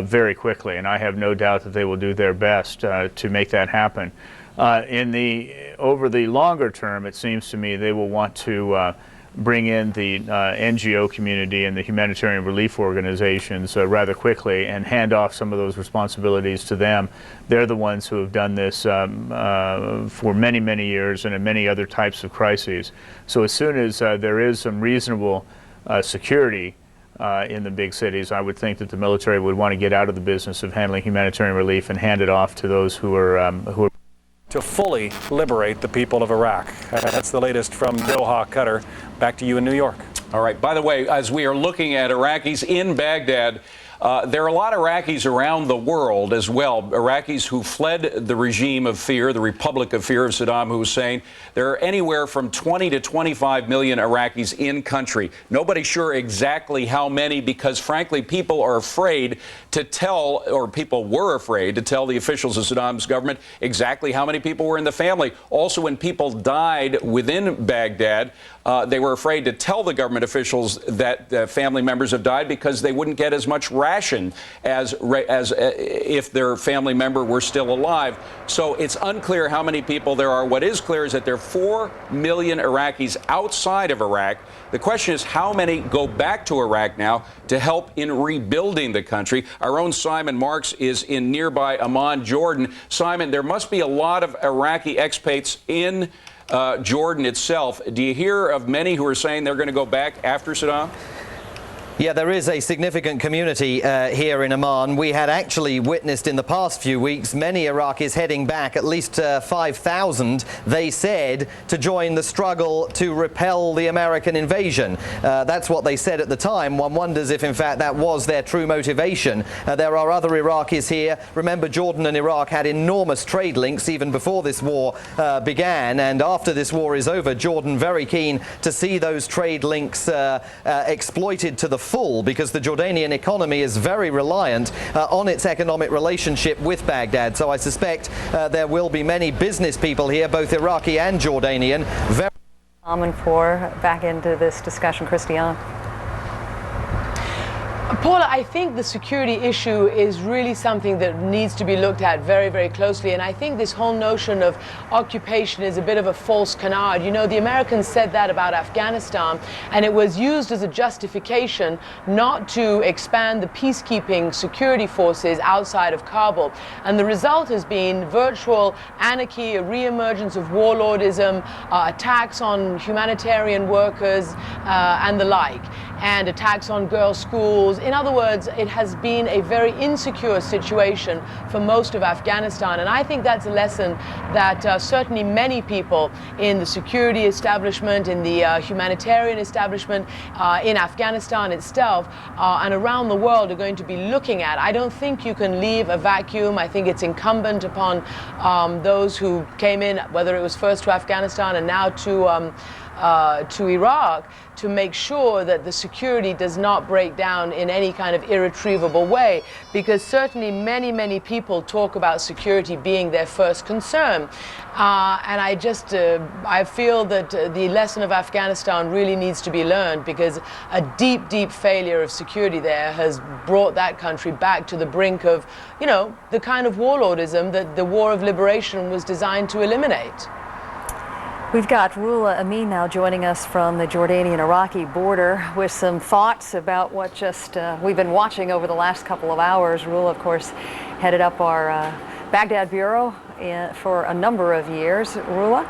very quickly, and I have no doubt that they will do their best to make that happen. Over the longer term, it seems to me they will want to bring in the NGO community and the humanitarian relief organizations rather quickly and hand off some of those responsibilities to them. They're the ones who have done this for many, many years and in many other types of crises. So as soon as there is some reasonable security in the big cities, I would think that the military would want to get out of the business of handling humanitarian relief and hand it off to those who are to fully liberate the people of Iraq. That's the latest from Doha, Qatar. Back to you in New York. All right. By the way, as we are looking at Iraqis in Baghdad, there are a lot of Iraqis around the world as well, Iraqis who fled the regime of fear, the Republic of Fear of Saddam Hussein. There are anywhere from 20 to 25 million Iraqis in country. Nobody's sure exactly how many because, frankly, people are afraid to tell, or people were afraid to tell the officials of Saddam's government exactly how many people were in the family. Also, when people died within Baghdad, they were afraid to tell the government officials that family members have died because they wouldn't get as much ration as if their family member were still alive. So it's unclear how many people there are. What is clear is that there are 4 million Iraqis outside of Iraq. The question is how many go back to Iraq now to help in rebuilding the country. Our own Simon Marks is in nearby Amman, Jordan. Simon, there must be a lot of Iraqi expats in Jordan itself. Do you hear of many who are saying they're going to go back after Saddam? Yeah, there is a significant community here in Amman. We had actually witnessed in the past few weeks many Iraqis heading back, at least 5,000, they said, to join the struggle to repel the American invasion. That's what they said at the time. One wonders if, in fact, that was their true motivation. There are other Iraqis here. Remember, Jordan and Iraq had enormous trade links even before this war began, and after this war is over, Jordan very keen to see those trade links exploited to the full, because the Jordanian economy is very reliant on its economic relationship with Baghdad. So I suspect there will be many business people here, both Iraqi and Jordanian. Very common for back into this discussion, Christiane. Paula, I think the security issue is really something that needs to be looked at very, very closely. And I think this whole notion of occupation is a bit of a false canard. You know, the Americans said that about Afghanistan, and it was used as a justification not to expand the peacekeeping security forces outside of Kabul. And the result has been virtual anarchy, a reemergence of warlordism, attacks on humanitarian workers and the like, and attacks on girls' schools. In other words, it has been a very insecure situation for most of Afghanistan, and I think that's a lesson that certainly many people in the security establishment, in the humanitarian establishment, in Afghanistan itself, and around the world are going to be looking at. I don't think you can leave a vacuum. I think it's incumbent upon those who came in, whether it was first to Afghanistan and now to Iraq, to make sure that the security does not break down in any kind of irretrievable way, because certainly many people talk about security being their first concern, and I feel that the lesson of Afghanistan really needs to be learned, because a deep failure of security there has brought that country back to the brink of, you know, the kind of warlordism that the War of Liberation was designed to eliminate. We've got Rula Amin now joining us from the Jordanian-Iraqi border with some thoughts about what we've been watching over the last couple of hours. Rula, of course, headed up our Baghdad bureau for a number of years. Rula?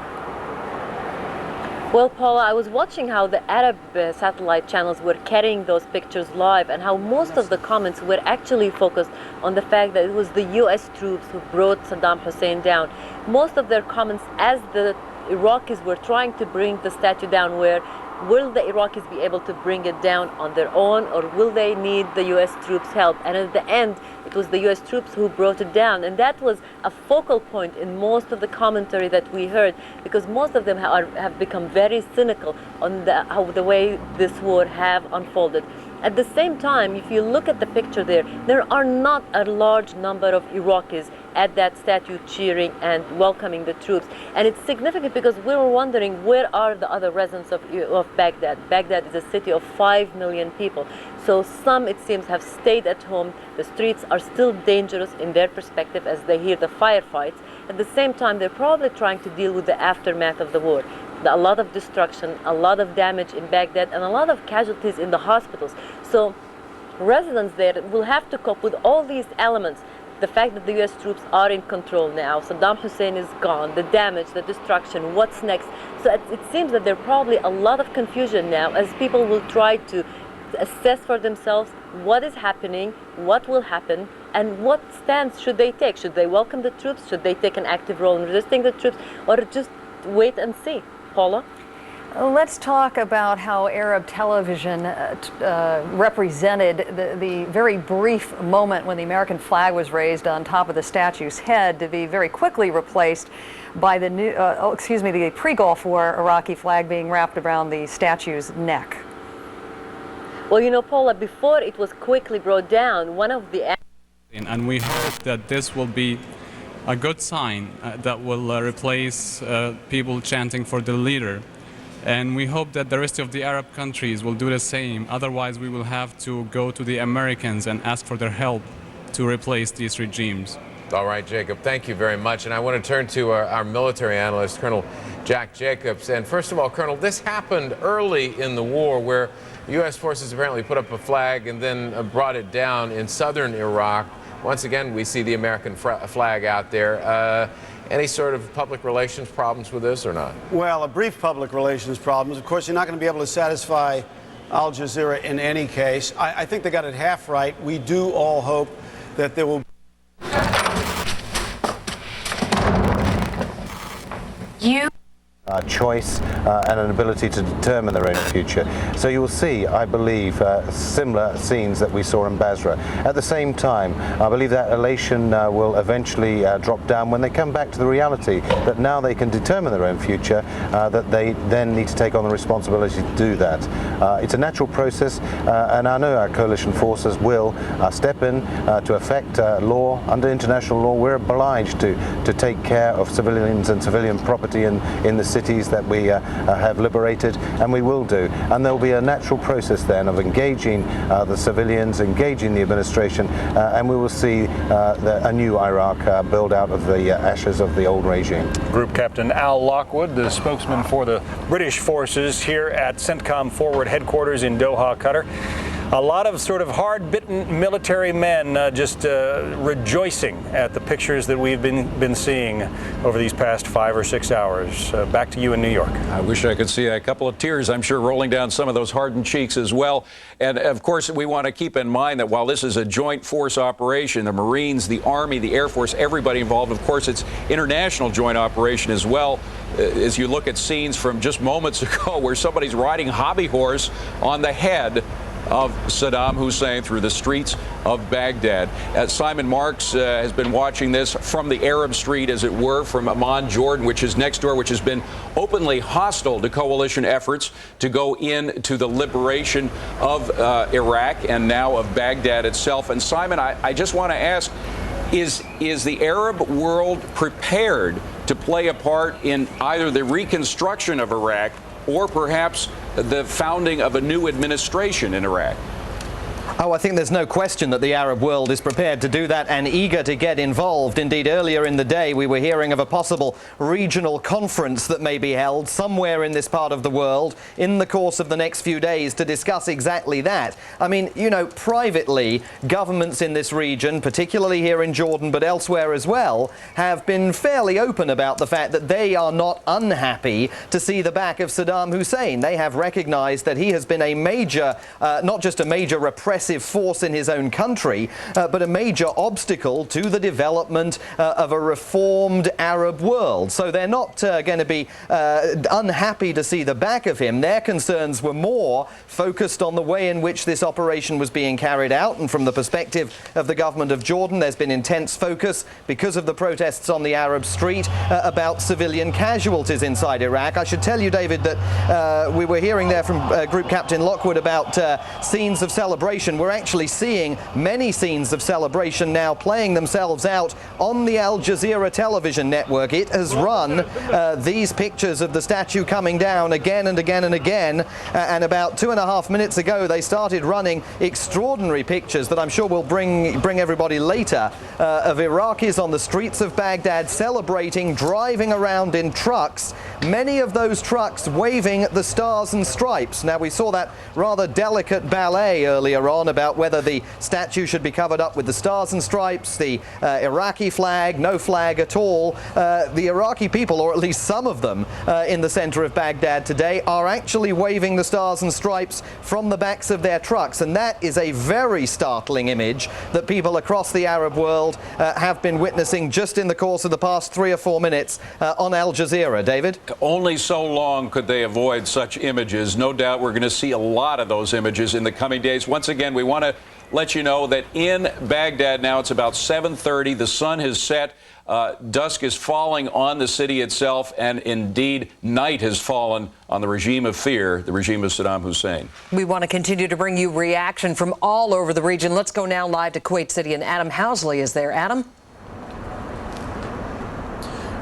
Well, Paula, I was watching how the Arab satellite channels were carrying those pictures live, and how most of the comments were actually focused on the fact that it was the U.S. troops who brought Saddam Hussein down. Most of their comments, as the Iraqis were trying to bring the statue down, were Will the Iraqis be able to bring it down on their own, or will they need the U.S. troops' help? And at the end, it was the U.S. troops who brought it down. And that was a focal point in most of the commentary that we heard, because most of them have become very cynical on the way this war have unfolded. At the same time, if you look at the picture there are not a large number of Iraqis at that statue cheering and welcoming the troops. And it's significant because we were wondering, where are the other residents of Baghdad? Baghdad is a city of 5 million people. So some, it seems, have stayed at home. The streets are still dangerous in their perspective as they hear the firefights. At the same time, they're probably trying to deal with the aftermath of the war. A lot of destruction, a lot of damage in Baghdad, and a lot of casualties in the hospitals. So residents there will have to cope with all these elements. The fact that the U.S. troops are in control now, Saddam Hussein is gone, the damage, the destruction, what's next. So it seems that there's probably a lot of confusion now as people will try to assess for themselves what is happening, what will happen, and what stance should they take. Should they welcome the troops? Should they take an active role in resisting the troops? Or just wait and see? Paula? Let's talk about how Arab television represented the very brief moment when the American flag was raised on top of the statue's head, to be very quickly replaced by the new, the pre-Gulf War Iraqi flag being wrapped around the statue's neck. Well, you know, Paula, before it was quickly brought down, one of the... And we hope that this will be a good sign that will replace people chanting for the leader. And we hope that the rest of the Arab countries will do the same. Otherwise, we will have to go to the Americans and ask for their help to replace these regimes. All right, Jacob, thank you very much. And I want to turn to our military analyst, Colonel Jack Jacobs. And first of all, Colonel, this happened early in the war where U.S. forces apparently put up a flag and then brought it down in southern Iraq. Once again, we see the American flag out there. Any sort of public relations problems with this or not? Well, a brief public relations problems. Of course, you're not going to be able to satisfy Al Jazeera in any case. I think they got it half right. We do all hope that there will choice and an ability to determine their own future. So you will see, I believe, similar scenes that we saw in Basra. At the same time, I believe that elation will eventually drop down when they come back to the reality that now they can determine their own future, that they then need to take on the responsibility to do that. It's a natural process, and I know our coalition forces will step in to affect law. Under international law, we're obliged to take care of civilians and civilian property in the cities that we have liberated, and we will do. And there'll be a natural process then of engaging the civilians, engaging the administration, and we will see a new Iraq build out of the ashes of the old regime. Group Captain Al Lockwood, the spokesman for the British forces here at CENTCOM Forward headquarters in Doha, Qatar. A lot of sort of hard-bitten military men just rejoicing at the pictures that we've been seeing over these past 5 or 6 hours. Back to you in New York. I wish I could see a couple of tears, I'm sure, rolling down some of those hardened cheeks as well. And of course, we want to keep in mind that while this is a joint force operation, the Marines, the Army, the Air Force, everybody involved, of course, it's international joint operation as well. As you look at scenes from just moments ago where somebody's riding hobby horse on the head of Saddam Hussein through the streets of Baghdad. Simon Marks has been watching this from the Arab Street, as it were, from Amman, Jordan, which is next door, which has been openly hostile to coalition efforts to go into the liberation of Iraq and now of Baghdad itself. And Simon, I just want to ask, is the Arab world prepared to play a part in either the reconstruction of Iraq or perhaps the founding of a new administration in Iraq? Oh, I think there's no question that the Arab world is prepared to do that and eager to get involved. Indeed, earlier in the day, we were hearing of a possible regional conference that may be held somewhere in this part of the world in the course of the next few days to discuss exactly that. I mean, you know, privately, governments in this region, particularly here in Jordan, but elsewhere as well, have been fairly open about the fact that they are not unhappy to see the back of Saddam Hussein. They have recognized that he has been a major, not just a major repressive aggressive force in his own country, but a major obstacle to the development of a reformed Arab world. So they're not going to be unhappy to see the back of him. Their concerns were more focused on the way in which this operation was being carried out, and from the perspective of the government of Jordan, there's been intense focus because of the protests on the Arab street about civilian casualties inside Iraq. I should tell you, David, that we were hearing there from Group Captain Lockwood about scenes of celebration. We're actually seeing many scenes of celebration now playing themselves out on the Al Jazeera television network. It has run these pictures of the statue coming down again and again and again, and about 2.5 minutes ago they started running extraordinary pictures that I'm sure will bring everybody later of Iraqis on the streets of Baghdad celebrating, driving around in trucks, many of those trucks waving the stars and stripes. Now, we saw that rather delicate ballet earlier on about whether the statue should be covered up with the stars and stripes, the Iraqi flag, no flag at all. The Iraqi people, or at least some of them in the center of Baghdad today, are actually waving the stars and stripes from the backs of their trucks, and that is a very startling image that people across the Arab world have been witnessing just in the course of the past 3 or 4 minutes on Al Jazeera. David? Only so long could they avoid such images. No doubt we're going to see a lot of those images in the coming days. Once again, we want to let you know that in Baghdad now it's about 7:30. The sun has set. Dusk is falling on the city itself, and indeed night has fallen on the regime of fear, the regime of Saddam Hussein. We want to continue to bring you reaction from all over the region. Let's go now live to Kuwait City, and Adam Housley is there. Adam?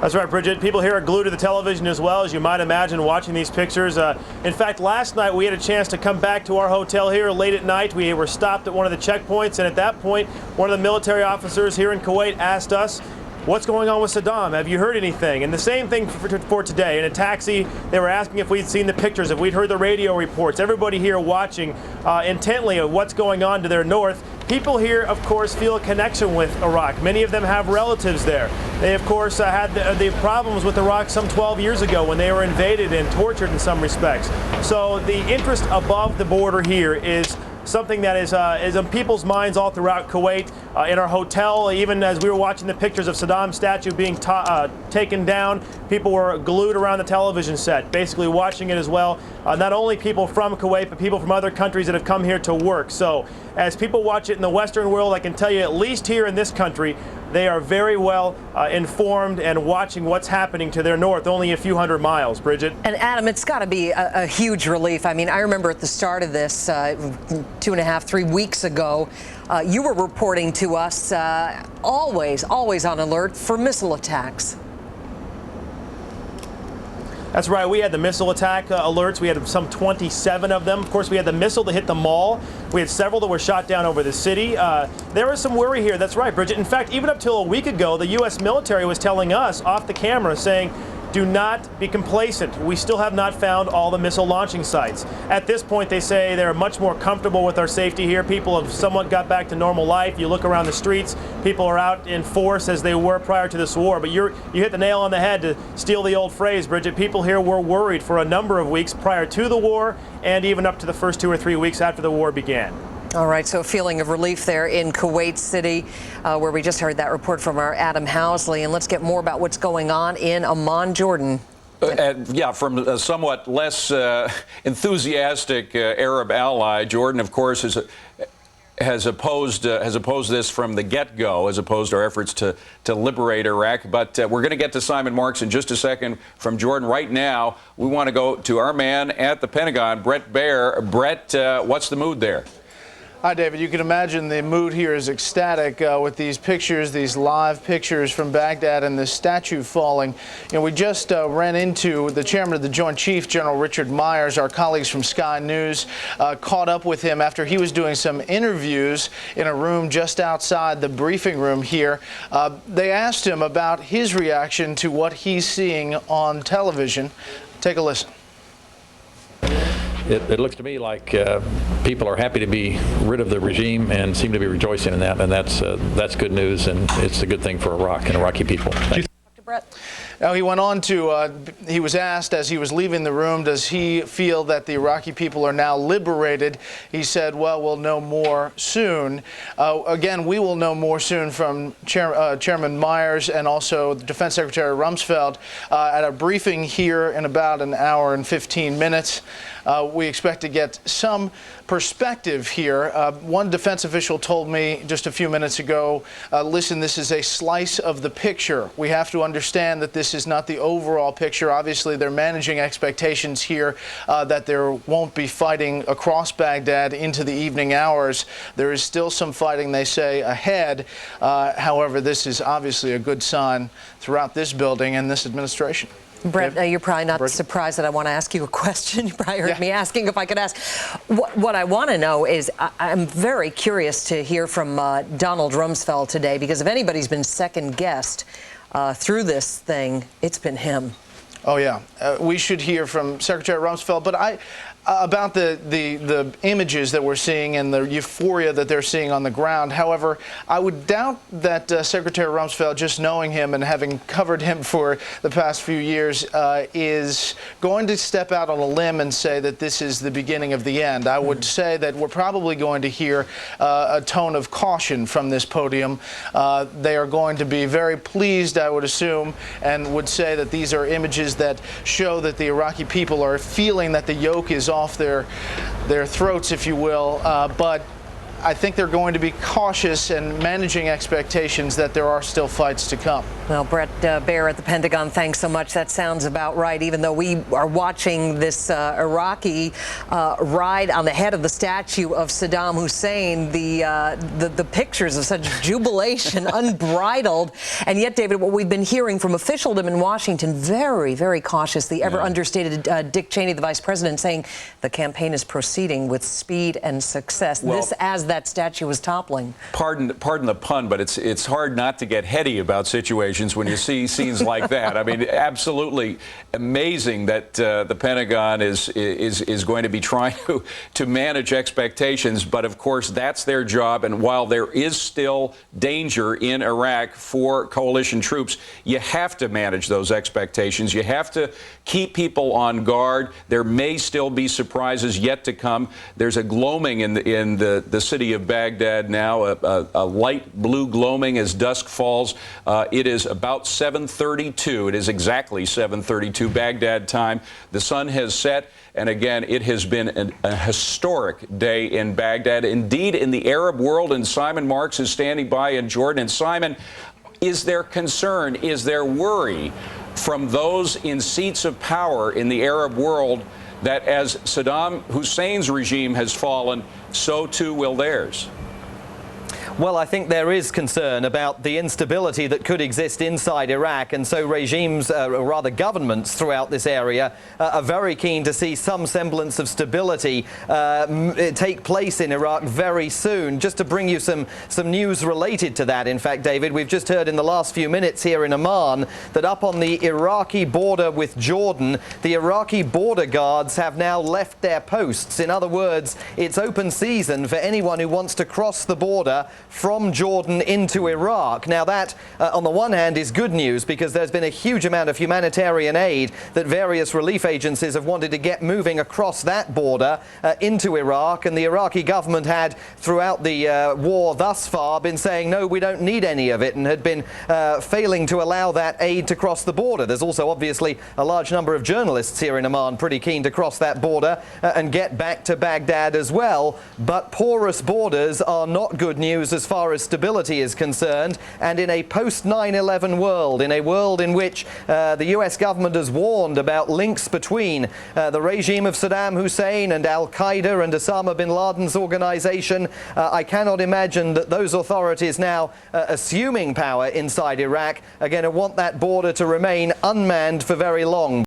That's right, Bridget. People here are glued to the television as well, as you might imagine, watching these pictures. In fact, last night we had a chance to come back to our hotel here late at night. We were stopped at one of the checkpoints, and at that point, one of the military officers here in Kuwait asked us, "What's going on with Saddam? Have you heard anything?" And the same thing for today. In a taxi, they were asking if we'd seen the pictures, if we'd heard the radio reports. Everybody here watching intently of what's going on to their north. People here, of course, feel a connection with Iraq. Many of them have relatives there. They, of course, had the problems with Iraq some 12 years ago when they were invaded and tortured in some respects. So the interest above the border here is something that is on people's minds all throughout Kuwait. In our hotel, even as we were watching the pictures of Saddam's statue being taken down, people were glued around the television set, basically watching it as well. Not only people from Kuwait, but people from other countries that have come here to work. So as people watch it in the Western world, I can tell you, at least here in this country, they are very well informed and watching what's happening to their north, only a few hundred miles. Bridget? And Adam, it's got to be a huge relief. I mean, I remember at the start of this 2.5, 3 weeks ago, you were reporting to us always on alert for missile attacks. That's right. We had the missile attack alerts. We had some 27 of them. Of course, we had the missile that hit the mall. We had several that were shot down over the city. There was some worry here. That's right, Bridget. In fact, even up till a week ago, the U.S. military was telling us off the camera, saying, do not be complacent. We still have not found all the missile launching sites. At this point, they say they're much more comfortable with our safety here. People have somewhat got back to normal life. You look around the streets, people are out in force as they were prior to this war. But you hit the nail on the head, to steal the old phrase, Bridget. People here were worried for a number of weeks prior to the war, and even up to the first 2 or 3 weeks after the war began. All right, so a feeling of relief there in Kuwait City, where we just heard that report from our Adam Housley. And let's get more about what's going on in Amman, Jordan. Yeah, from a somewhat less enthusiastic Arab ally, Jordan, of course, has opposed this from the get-go, has opposed our efforts to liberate Iraq. But we're going to get to Simon Marks in just a second from Jordan. Right now, we want to go to our man at the Pentagon, Brett Baer. Brett, what's the mood there? Hi, David. You can imagine the mood here is ecstatic with these pictures, these live pictures from Baghdad and the statue falling. You know, we just ran into the chairman of the Joint Chiefs, General Richard Myers. Our colleagues from Sky News caught up with him after he was doing some interviews in a room just outside the briefing room here. They asked him about his reaction to what he's seeing on television. Take a listen. It looks to me like people are happy to be rid of the regime and seem to be rejoicing in that, and that's good news, and it's a good thing for Iraq and Iraqi people. Thanks. Brett? Now, he went on to, he was asked as he was leaving the room, does he feel that the Iraqi people are now liberated? He said, well, we'll know more soon. Again, we will know more soon from Chairman Myers and also Defense Secretary Rumsfeld at a briefing here in about an hour and 15 minutes. We expect to get some perspective here. One defense official told me just a few minutes ago, listen, this is a slice of the picture. We have to understand that this is not the overall picture. Obviously, they're managing expectations here that there won't be fighting across Baghdad into the evening hours. There is still some fighting, they say, ahead. However, this is obviously a good sign throughout this building and this administration. Brett, you're probably not surprised that I want to ask you a question. You probably heard me asking if I could ask. What I want to know is, I'm very curious to hear from Donald Rumsfeld today, because if anybody's been second-guessed through this thing, it's been him. Oh, yeah. We should hear from Secretary Rumsfeld, but about the images that we're seeing and the euphoria that they're seeing on the ground. However, I would doubt that Secretary Rumsfeld, just knowing him and having covered him for the past few years, is going to step out on a limb and say that this is the beginning of the end. I would say that we're probably going to hear a tone of caution from this podium. They are going to be very pleased, I would assume, and would say that these are images that show that the Iraqi people are feeling that the yoke is off their throats, if you will, but I think they're going to be cautious and managing expectations that there are still fights to come. Well, Brett Baer at the Pentagon, thanks so much. That sounds about right. Even though we are watching this Iraqi ride on the head of the statue of Saddam Hussein, the pictures of such jubilation, unbridled. And yet, David, what we've been hearing from officialdom in Washington, very, very cautious. The ever understated Dick Cheney, the vice president, saying the campaign is proceeding with speed and success. Well, this as that statue was toppling. Pardon the pun, but it's hard not to get heady about situations when you see scenes like that. I mean, absolutely amazing that the Pentagon is going to be trying to manage expectations, but of course that's their job. And while there is still danger in Iraq for coalition troops, you have to manage those expectations. You have to keep people on guard. There may still be surprises yet to come. There's a gloaming in the city of Baghdad now, a light blue gloaming as dusk falls. It is about 7:32. It is exactly 7:32 Baghdad time. The sun has set, and again, it has been a historic day in Baghdad, indeed in the Arab world, and Simon Marks is standing by in Jordan. And Simon, is there concern, is there worry from those in seats of power in the Arab world that as Saddam Hussein's regime has fallen, so too will theirs? Well, I think there is concern about the instability that could exist inside Iraq, and so regimes, or rather governments throughout this area, are very keen to see some semblance of stability take place in Iraq very soon. Just to bring you some news related to that, in fact, David, we've just heard in the last few minutes here in Amman that up on the Iraqi border with Jordan, the Iraqi border guards have now left their posts. In other words, it's open season for anyone who wants to cross the border from Jordan into Iraq. Now that, on the one hand, is good news because there's been a huge amount of humanitarian aid that various relief agencies have wanted to get moving across that border into Iraq, and the Iraqi government had, throughout the war thus far, been saying, no, we don't need any of it, and had been failing to allow that aid to cross the border. There's also obviously a large number of journalists here in Amman pretty keen to cross that border and get back to Baghdad as well, but porous borders are not good news as far as stability is concerned, and in a post-9/11 world, in a world in which the US government has warned about links between the regime of Saddam Hussein and Al-Qaeda and Osama bin Laden's organization, I cannot imagine that those authorities now assuming power inside Iraq are going to want that border to remain unmanned for very long.